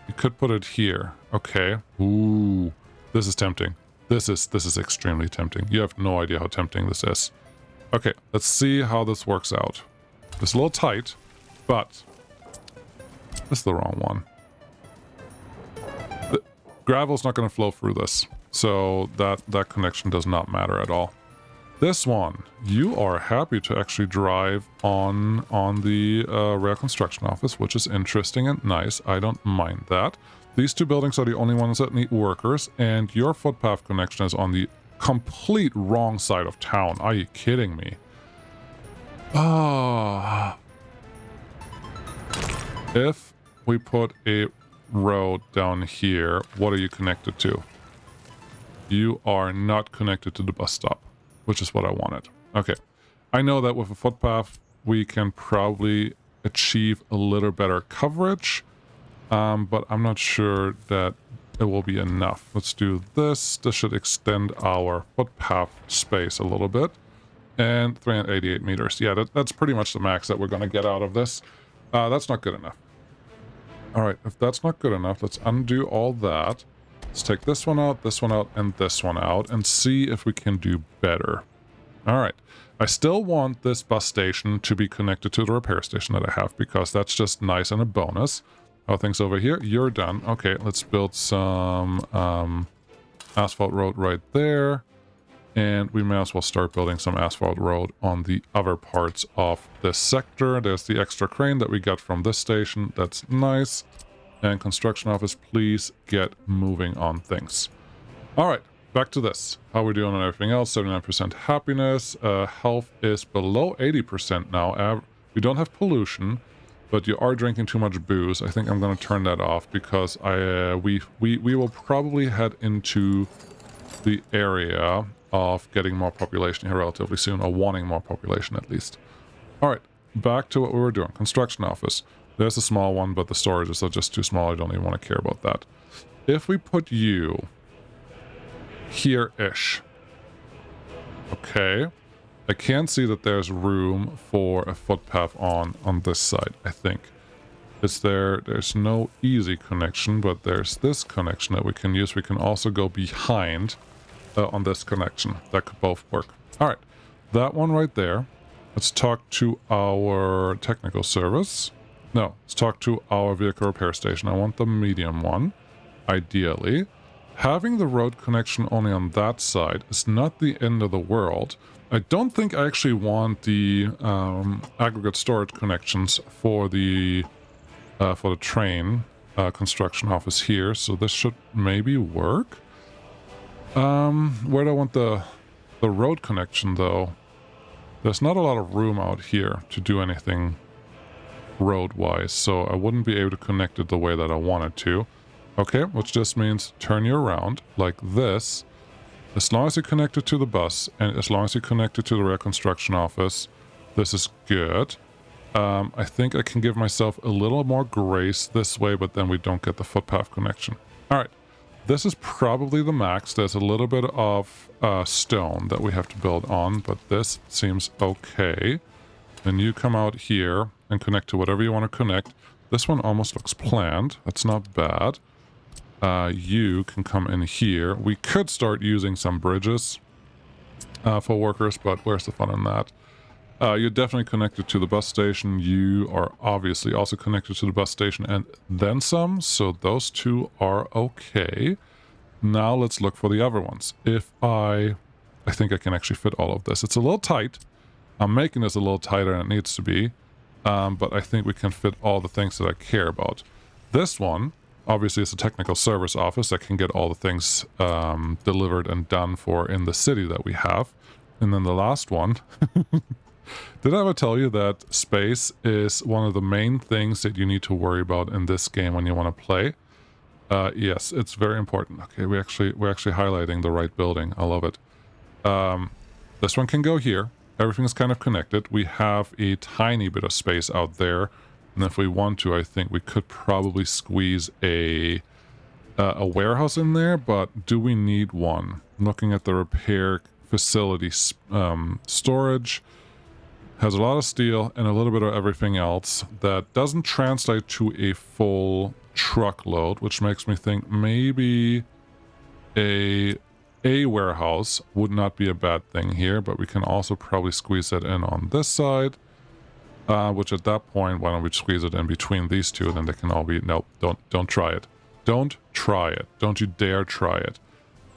You could put it here. Okay. Ooh, this is tempting. This is extremely tempting. You have no idea how tempting this is. Okay, let's see how this works out. It's a little tight, but it's the wrong one. The gravel's not going to flow through this, so that connection does not matter at all. This one, you are happy to actually drive on the rail construction office, which is interesting and nice. I don't mind that. These two buildings are the only ones that need workers, and your footpath connection is on the complete wrong side of town. Are you kidding me? Ah. If we put a road down here, what are you connected to? You are not connected to the bus stop, which is what I wanted. Okay. I know that with a footpath, we can probably achieve a little better coverage, but I'm not sure that it will be enough. Let's do this. This should extend our footpath space a little bit. And 388 meters. Yeah, that's pretty much the max that we're going to get out of this. That's not good enough. All right, if that's not good enough, let's undo all that. Let's take this one out, and this one out, and see if we can do better. All right. I still want this bus station to be connected to the repair station that I have, because that's just nice and a bonus. How are things over here? You're done. Okay, let's build some asphalt road right there. And we may as well start building some asphalt road on the other parts of this sector. There's the extra crane that we got from this station. That's nice. And construction office, please get moving on things. All right, back to this. How are we doing on everything else? 79% happiness. Health is below 80% now. We don't have pollution, but you are drinking too much booze. I think I'm going to turn that off, because we will probably head into the area of getting more population here relatively soon, or wanting more population at least. All right, back to what we were doing. Construction office. There's a small one, but the storages are just too small. I don't even want to care about that. If we put you here-ish. Okay. I can see that there's room for a footpath on this side, I think. There's no easy connection, but there's this connection that we can use. We can also go behind on this connection. That could both work. All right, that one right there. Let's talk to our technical service. No, let's talk to our vehicle repair station. I want the medium one, ideally. Having the road connection only on that side is not the end of the world. I don't think I actually want the aggregate storage connections for the train construction office here, so this should maybe work. Where do I want the road connection, though? There's not a lot of room out here to do anything road-wise, so I wouldn't be able to connect it the way that I wanted to. Okay, which just means turn you around like this. As long as you connect it to the bus, and as long as you connect it to the rail construction office, this is good. I think I can give myself a little more grace this way, but then we don't get the footpath connection. All right. This is probably the max. There's a little bit of stone that we have to build on, but this seems okay. Then you come out here and connect to whatever you want to connect. This one almost looks planned. That's not bad. You can come in here. We could start using some bridges for workers, but where's the fun in that? You're definitely connected to the bus station. You are obviously also connected to the bus station and then some, so those two are okay. Now let's look for the other ones. I think I can actually fit all of this. It's a little tight. I'm making this a little tighter than it needs to be, but I think we can fit all the things that I care about. This one, obviously, is a technical service office that can get all the things delivered and done for in the city that we have. And then the last one... Did I ever tell you that space is one of the main things that you need to worry about in this game when you want to play? Yes, it's very important. Okay, we're actually highlighting the right building. I love it. This one can go here. Everything is kind of connected. We have a tiny bit of space out there, and if we want to, I think we could probably squeeze a warehouse in there. But do we need one? Looking at the repair facility storage. Has a lot of steel and a little bit of everything else that doesn't translate to a full truckload, which makes me think maybe a warehouse would not be a bad thing here, but we can also probably squeeze that in on this side. which at that point, why don't we squeeze it in between these two, then they can all be... Nope, don't try it. Don't try it. Don't you dare try it.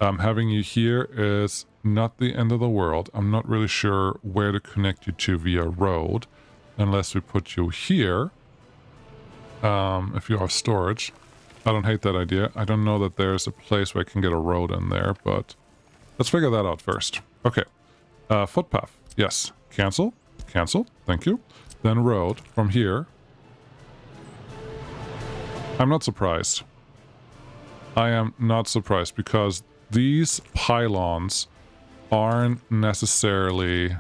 Having you here is not the end of the world. I'm not really sure where to connect you to via road, unless we put you here. If you have storage. I don't hate that idea. I don't know that there's a place where I can get a road in there, but let's figure that out first. Okay. Footpath. Yes. Cancel. Cancel. Thank you. Then road from here. I'm not surprised. I am not surprised because these pylons aren't necessarily...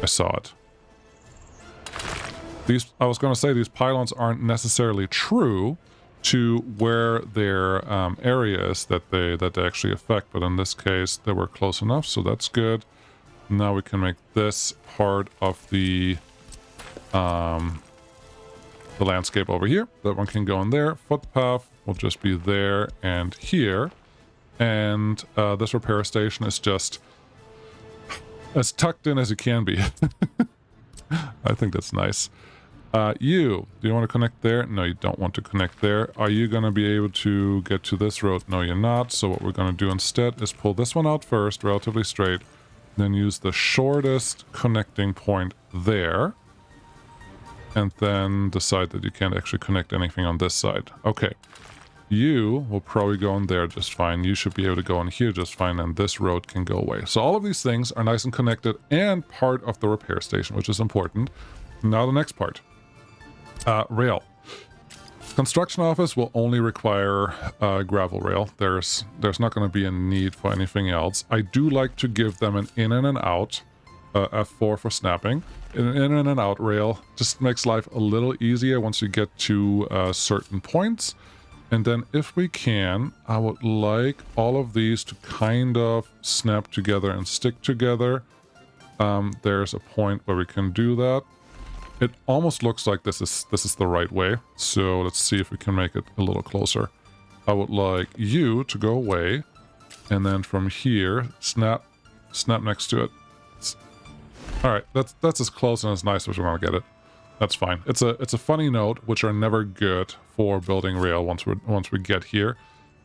I saw it. I was going to say these pylons aren't necessarily true to where their area is that they actually affect, but in this case they were close enough, so that's good. Now we can make this part of the landscape over here. That one can go in there. Footpath will just be there and here, and this repair station is just as tucked in as it can be. I think that's nice. Do you want to connect there? No, you don't want to connect there. Are you going to be able to get to this road? No, you're not. So what we're going to do instead is pull this one out first, relatively straight, then use the shortest connecting point there, and then decide that you can't actually connect anything on this side. Okay. You will probably go in there just fine. You should be able to go in here just fine, and this road can go away. So all of these things are nice and connected and part of the repair station, which is important. Now the next part. Rail. Construction office will only require gravel rail. There's not going to be a need for anything else. I do like to give them an in and an out. F4 for snapping. An in and an out rail just makes life a little easier once you get to certain points. And then if we can, I would like all of these to kind of snap together and stick together. There's a point where we can do that. It almost looks like this is the right way. So let's see if we can make it a little closer. I would like you to go away, and then from here, snap next to it. All right, that's as close and as nice as we're gonna get it. That's fine. It's a funny note, which are never good for building rail once we get here,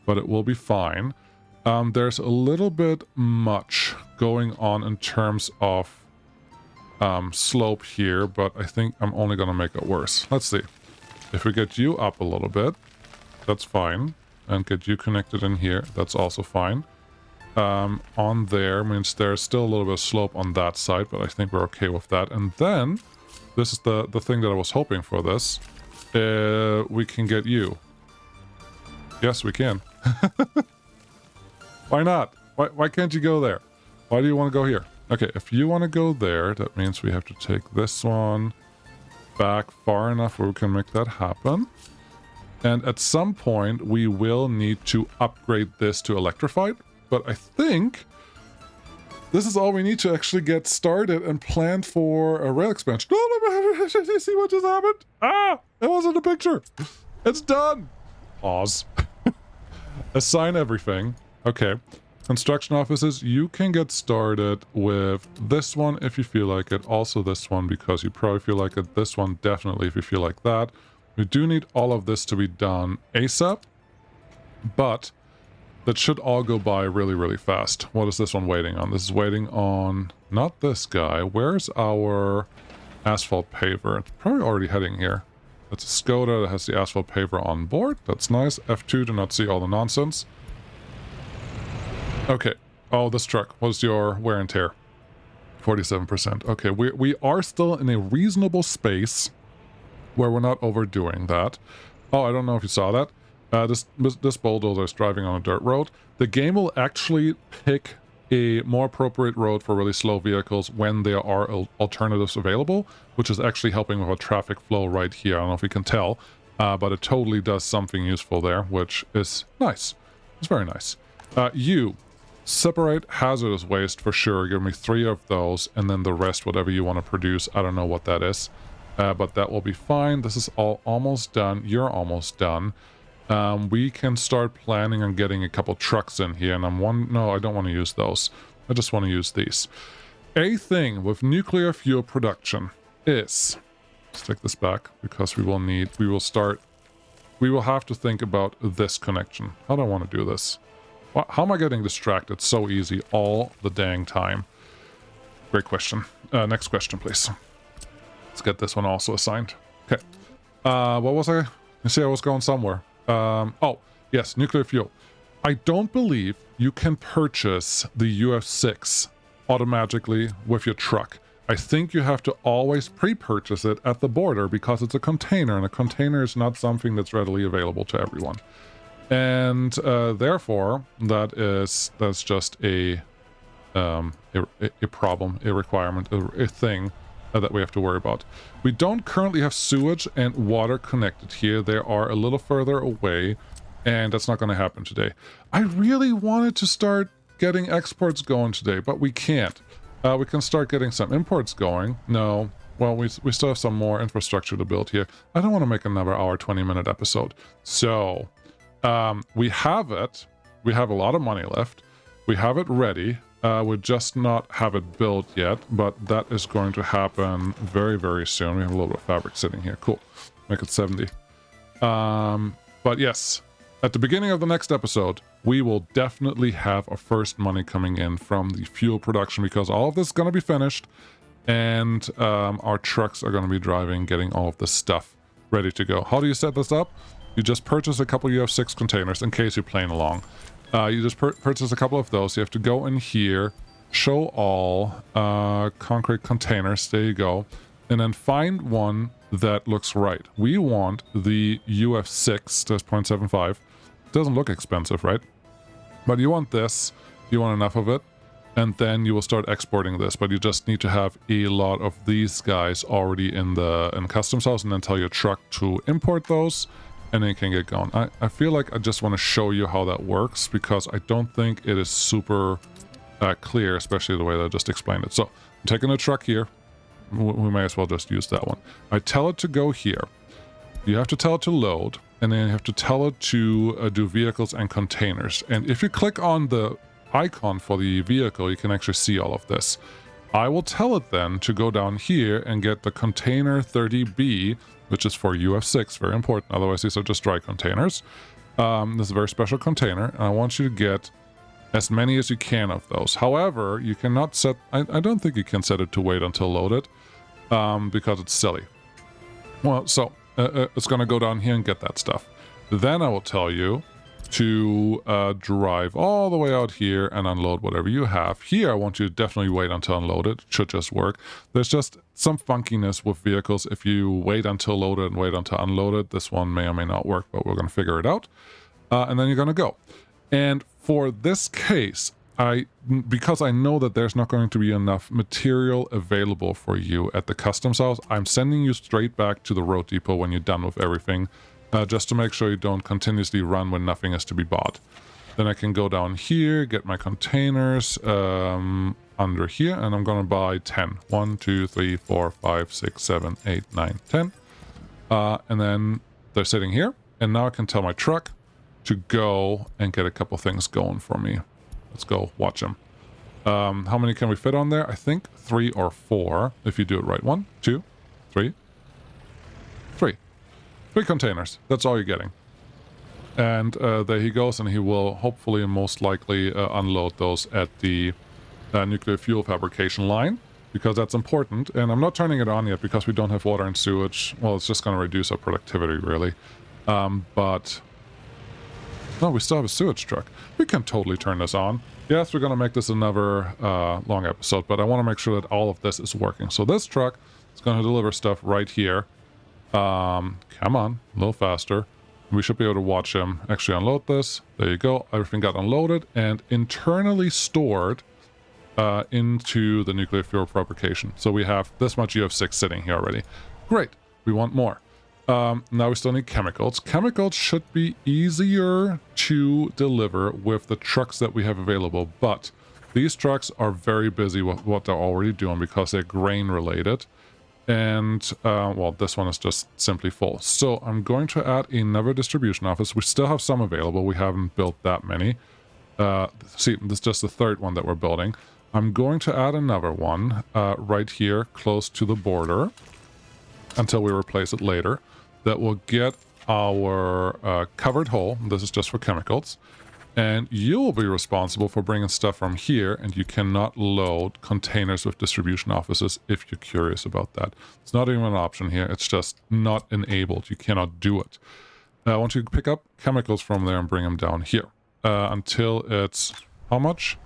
but it will be fine. There's a little bit much going on in terms of slope here, but I think I'm only gonna make it worse. Let's see. If we get you up a little bit, that's fine, and get you connected in here, that's also fine. On there means there's still a little bit of slope on that side, but I think we're okay with that. And then this is the thing that I was hoping for this. We can get you. Yes, we can. Why not? Why can't you go there? Why do you want to go here? Okay, if you want to go there, that means we have to take this one back far enough where we can make that happen. And at some point, we will need to upgrade this to electrified. But I think this is all we need to actually get started and plan for a rail expansion. Oh, see what just happened? Ah, it wasn't a picture. It's done. Pause. Assign everything. Okay. Construction offices, you can get started with this one if you feel like it. Also this one because you probably feel like it. This one definitely if you feel like that. We do need all of this to be done ASAP. But that should all go by really, really fast. What is this one waiting on? This is waiting on... not this guy. Where's our asphalt paver? It's probably already heading here. That's a Skoda that has the asphalt paver on board. That's nice. F2 to not see all the nonsense. Okay. Oh, this truck. What's your wear and tear? 47%. Okay, we are still in a reasonable space where we're not overdoing that. Oh, I don't know if you saw that. This bulldozer is driving on a dirt road. The game will actually pick a more appropriate road for really slow vehicles when there are alternatives available, which is actually helping with our traffic flow right here. I don't know if you can tell, but it totally does something useful there, which is nice. It's very nice. You separate hazardous waste for sure. Give me 3 of those, and then the rest, whatever you want to produce. I don't know what that is, but that will be fine. This is all almost done. You're almost done. We can start planning on getting a couple trucks in here, and no, I don't want to use those. I just want to use these. A thing with nuclear fuel production is, let's take this back because we will have to think about this connection. How do I want to do this? How am I getting distracted so easy all the dang time? Great question. Next question, please. Let's get this one also assigned. Okay. What was I? You see, I was going somewhere. Oh, yes, nuclear fuel. I don't believe you can purchase the UF6 automatically with your truck. I think you have to always pre-purchase it at the border because it's a container, and a container is not something that's readily available to everyone. And therefore, that's just a problem, a requirement, a thing that we have to worry about. We don't currently have sewage and water connected here. They are a little further away, and that's not going to happen today. I really wanted to start getting exports going today, but we can't. We can start getting some imports going. No. Well, we still have some more infrastructure to build here. I don't want to make another hour, 20-minute episode. So, we have it. We have a lot of money left. We have it ready. We just not have it built yet, but that is going to happen very, very soon. We have a little bit of fabric sitting here. Cool. Make it 70. But yes, at the beginning of the next episode, we will definitely have our first money coming in from the fuel production because all of this is going to be finished, and our trucks are going to be driving, getting all of this stuff ready to go. How do you set this up? You just purchase a couple UF6 containers in case you're playing along. You just purchase a couple of those. You have to go in here, show all concrete containers. There you go. And then find one that looks right. We want the UF6, that's 0.75. Doesn't look expensive, right? But you want this. You want enough of it. And then you will start exporting this. But you just need to have a lot of these guys already in customs house, and then tell your truck to import those. And then you can get going. I feel like I just want to show you how that works because I don't think it is super clear, especially the way that I just explained it. So I'm taking a truck here. We may as well just use that one. I tell it to go here. You have to tell it to load, and then you have to tell it to do vehicles and containers. And if you click on the icon for the vehicle, you can actually see all of this. I will tell it then to go down here and get the container 30B, which is for UF6, very important. Otherwise, these are just dry containers. This is a very special container, and I want you to get as many as you can of those. However, you cannot set... I don't think you can set it to wait until loaded, because it's silly. Well, so it's going to go down here and get that stuff. Then I will tell you to drive all the way out here and unload whatever you have. Here, I want you to definitely wait until unloaded. It should just work. There's just some funkiness with vehicles. If you wait until loaded and wait until unloaded, this one may or may not work, but we're going to figure it out. And then you're going to go. And for this case, because I know that there's not going to be enough material available for you at the customs house, I'm sending you straight back to the road depot when you're done with everything. Just to make sure you don't continuously run when nothing is to be bought. Then I can go down here, get my containers under here, and I'm going to buy 10. 1, 2, 3, 4, 5, 6, 7, 8, 9, 10. And then they're sitting here. And now I can tell my truck to go and get a couple things going for me. Let's go watch them. How many can we fit on there? I think 3 or 4, if you do it right. 1, 2, 3, 3. 3 containers. That's all you're getting. And there he goes, and he will hopefully and most likely unload those at the nuclear fuel fabrication line, because that's important. And I'm not turning it on yet because we don't have water and sewage. Well, it's just going to reduce our productivity, really. But... no, we still have a sewage truck. We can totally turn this on. Yes, we're going to make this another long episode, but I want to make sure that all of this is working. So this truck is going to deliver stuff right here. Come on, a little faster. We should be able to watch him actually unload this. There you go. Everything got unloaded and internally stored into the nuclear fuel fabrication. So we have this much UF6 sitting here already. Great. We want more. Now we still need chemicals. Chemicals should be easier to deliver with the trucks that we have available, but these trucks are very busy with what they're already doing because they're grain related. And, well, this one is just simply full. So I'm going to add another distribution office. We still have some available. We haven't built that many. See, this is just the third one that we're building. I'm going to add another one right here close to the border until we replace it later. That will get our covered hole. This is just for chemicals. And you will be responsible for bringing stuff from here, and you cannot load containers with distribution offices if you're curious about that. It's not even an option here. It's just not enabled. You cannot do it. I want you to pick up chemicals from there and bring them down here until it's how much?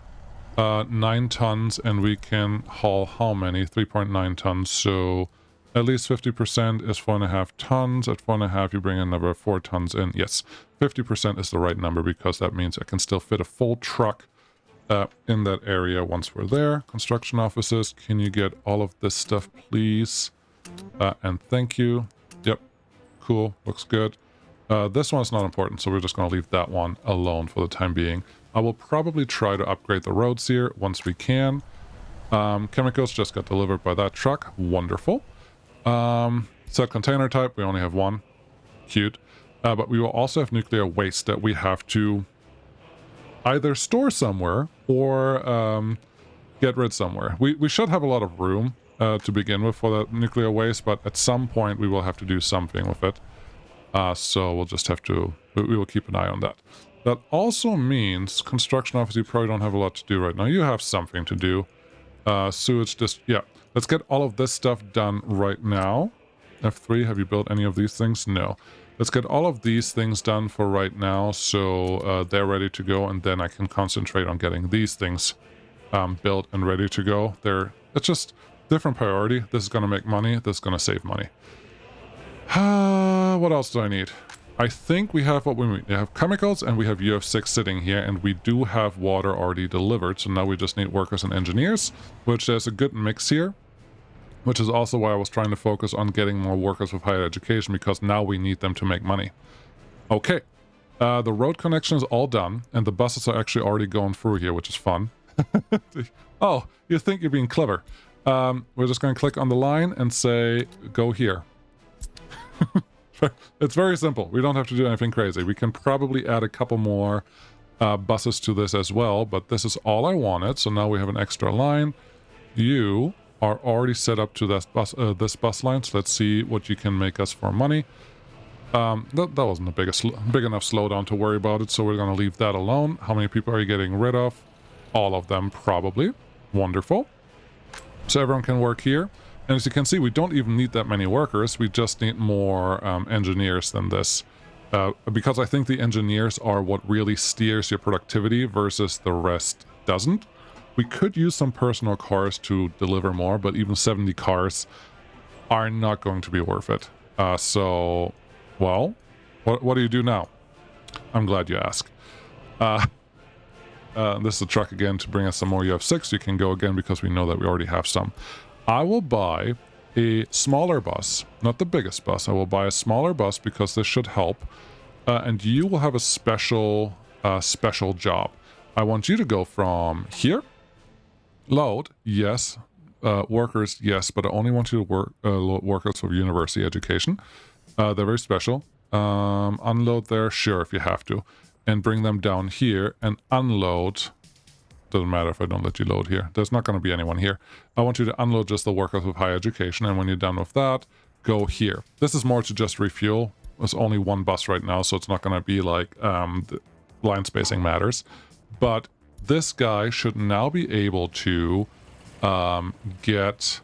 9 tons, and we can haul how many? 3.9 tons. So at least 50% is 4.5 tons. At 4.5, you bring another 4 tons in. Yes, 50% is the right number because that means I can still fit a full truck in that area once we're there. Construction offices, can you get all of this stuff, please? And thank you. Yep, cool, looks good. This one's not important, so we're just going to leave that one alone for the time being. I will probably try to upgrade the roads here once we can. Chemicals just got delivered by that truck. Wonderful. Set container type, we only have one. Cute. But we will also have nuclear waste that we have to either store somewhere or get rid somewhere. We should have a lot of room to begin with for that nuclear waste, but at some point we will have to do something with it. So we'll just have to, we will keep an eye on that. That also means construction office, you probably don't have a lot to do right now. You have something to do. Sewage, just, yeah. Let's get all of this stuff done right now. F3, have you built any of these things? No. Let's get all of these things done for right now, so they're ready to go, and then I can concentrate on getting these things built and ready to go. It's just different priority. This is going to make money. This is going to save money. What else do I need? I think we have what we need. We have chemicals and we have UF6 sitting here, and we do have water already delivered. So now we just need workers and engineers, which there's a good mix here, which is also why I was trying to focus on getting more workers with higher education, because now we need them to make money. Okay. The road connection is all done, and the buses are actually already going through here, which is fun. Oh, you think you're being clever. We're just going to click on the line and say, go here. It's very simple. We don't have to do anything crazy. We can probably add a couple more buses to this as well, but this is all I wanted. So now we have an extra line. You are already set up to this bus line, so let's see what you can make us for money. That wasn't a big enough slowdown to worry about it, so we're going to leave that alone. How many people are you getting rid of? All of them, probably. Wonderful. So everyone can work here. And as you can see, we don't even need that many workers. We just need more engineers than this. Because I think the engineers are what really steers your productivity versus the rest doesn't. We could use some personal cars to deliver more, but even 70 cars are not going to be worth it. So, well, what do you do now? I'm glad you asked. This is a truck again to bring us some more UF6. You can go again because we know that we already have some. I will buy a smaller bus, not the biggest bus. I will buy a smaller bus because this should help. And you will have a special job. I want you to go from here. Load, yes. Workers, yes. But I only want you to work load workers with university education. They're very special. Unload there, sure, if you have to. And bring them down here and unload. Doesn't matter if I don't let you load here. There's not going to be anyone here. I want you to unload just the workers with high education, and when you're done with that, go here. This is more to just refuel. There's only one bus right now, so it's not going to be like the line spacing matters. But this guy should now be able to get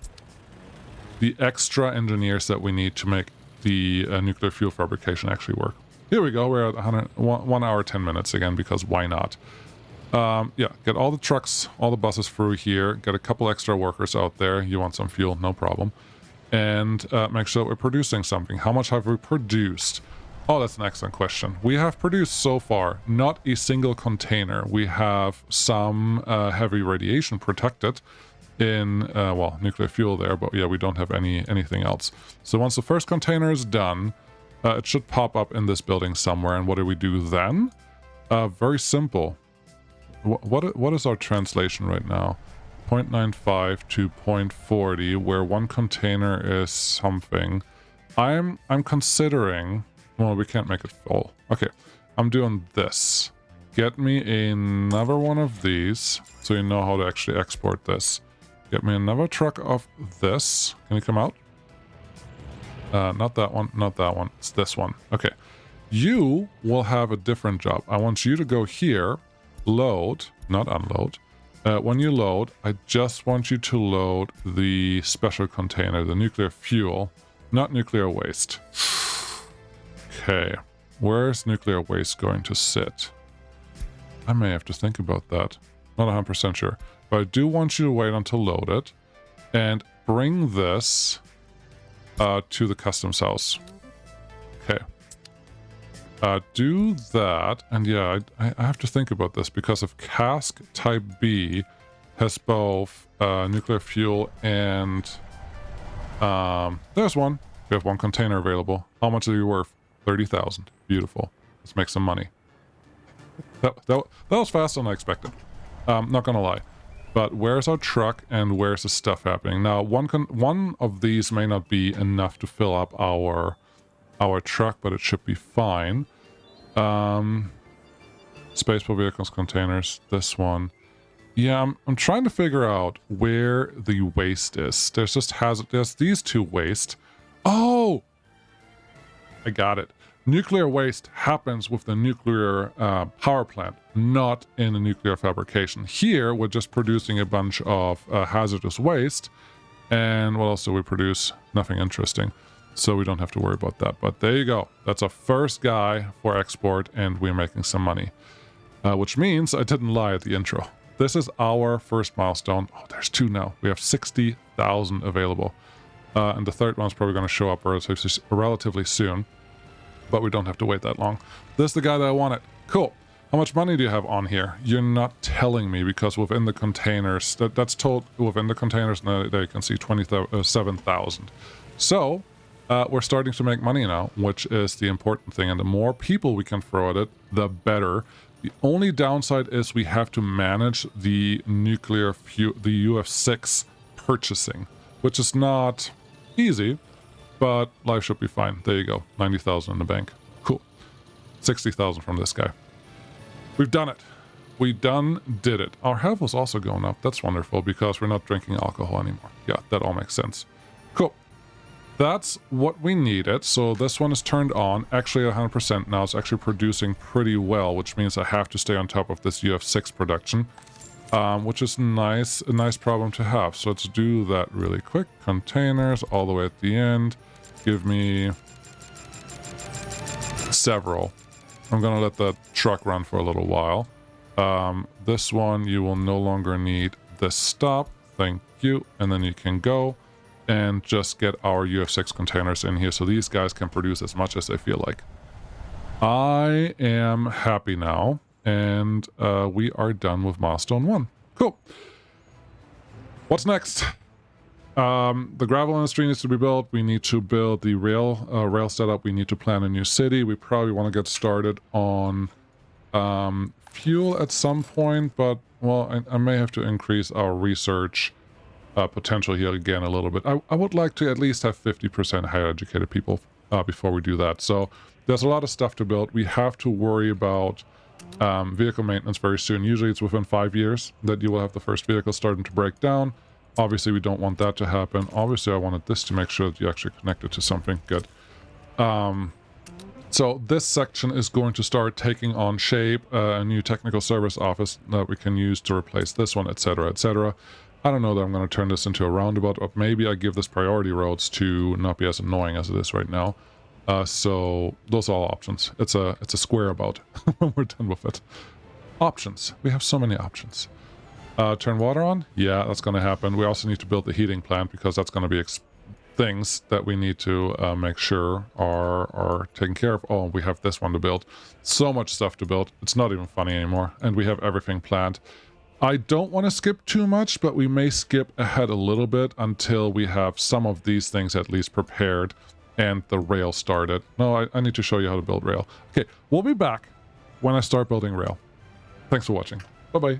the extra engineers that we need to make the nuclear fuel fabrication actually work. Here we go. We're at 1 hour, 10 minutes again, because why not? Yeah, get all the trucks, all the buses through here, get a couple extra workers out there. You want some fuel, no problem. And make sure that we're producing something. How much have we produced? Oh, that's an excellent question. We have produced so far not a single container. We have some heavy radiation protected in, well, nuclear fuel there, but yeah, we don't have anything else. So once the first container is done, it should pop up in this building somewhere. And what do we do then? Very simple. What is our translation right now? 0.95 to 0.40, where one container is something. I'm considering... Well, we can't make it full. Okay, I'm doing this. Get me another one of these, so you know how to actually export this. Get me another truck of this. Can you come out? Not that one, not that one. It's this one. Okay. You will have a different job. I want you to go here, load, not unload. When you load, I just want you to load the special container, the nuclear fuel, not nuclear waste. Okay. Where's nuclear waste going to sit? I may have to think about that. Not 100% sure. But I do want you to wait until loaded and bring this to the customs house. Okay. Do that. And yeah, I have to think about this because if cask type B has both nuclear fuel and there's one. We have one container available. How much are you worth? 30,000. Beautiful. Let's make some money. That was faster than I expected. Not gonna lie. But where's our truck and where's the stuff happening? Now, one of these may not be enough to fill up our truck, but it should be fine. Space for vehicles, containers. This one. Yeah, I'm trying to figure out where the waste is. There's these two waste. Oh! I got it. Nuclear waste happens with the nuclear power plant, not in the nuclear fabrication. Here, we're just producing a bunch of hazardous waste. And what else do we produce? Nothing interesting. So we don't have to worry about that. But there you go. That's our first guy for export, and we're making some money. Which means I didn't lie at the intro. This is our first milestone. Oh, there's two now. We have 60,000 available. And the third one's probably going to show up relatively soon. But we don't have to wait that long. This is the guy that I wanted. Cool. How much money do you have on here? You're not telling me because within the containers, that's told within the containers, there you can see 27,000. So we're starting to make money now, which is the important thing. And the more people we can throw at it, the better. The only downside is we have to manage the nuclear fuel, the UF6 purchasing, which is not easy. But life should be fine. There you go. 90,000 in the bank. Cool. 60,000 from this guy. We've done it. We did it. Our health was also going up. That's wonderful because we're not drinking alcohol anymore. Yeah, that all makes sense. Cool. That's what we needed. So this one is turned on. Actually, 100% now. It's actually producing pretty well, which means I have to stay on top of this UF6 production. Which is nice, a nice problem to have. So let's do that really quick. Containers all the way at the end. Give me several. I'm gonna let the truck run for a little while. This one, you will no longer need this stop. Thank you. And then you can go and just get our UF6 containers in here so these guys can produce as much as they feel like. I am happy now. And we are done with milestone 1. Cool. What's next? The gravel industry needs to be built. We need to build the rail setup. We need to plan a new city. We probably want to get started on fuel at some point, but well, I may have to increase our research potential here again a little bit. I would like to at least have 50% higher educated people before we do that. So there's a lot of stuff to build. We have to worry about vehicle maintenance very soon. Usually it's within 5 years that you will have the first vehicle starting to break down. Obviously we don't want that to happen. Obviously I wanted this to make sure that you actually connect it to something good. So this section is going to start taking on shape, a new technical service office that we can use to replace this one, etc., etc. I don't know that I'm going to turn this into a roundabout, or maybe I give this priority roads to not be as annoying as it is right now. So those are all options. It's a square about when we're done with it. Options. We have so many options. Turn water on? Yeah, that's going to happen. We also need to build the heating plant because that's going to be things that we need to make sure are taken care of. Oh, we have this one to build. So much stuff to build. It's not even funny anymore. And we have everything planned. I don't want to skip too much, but we may skip ahead a little bit until we have some of these things at least prepared and the rail started. No, I need to show you how to build rail. Okay, we'll be back when I start building rail. Thanks for watching. Bye-bye.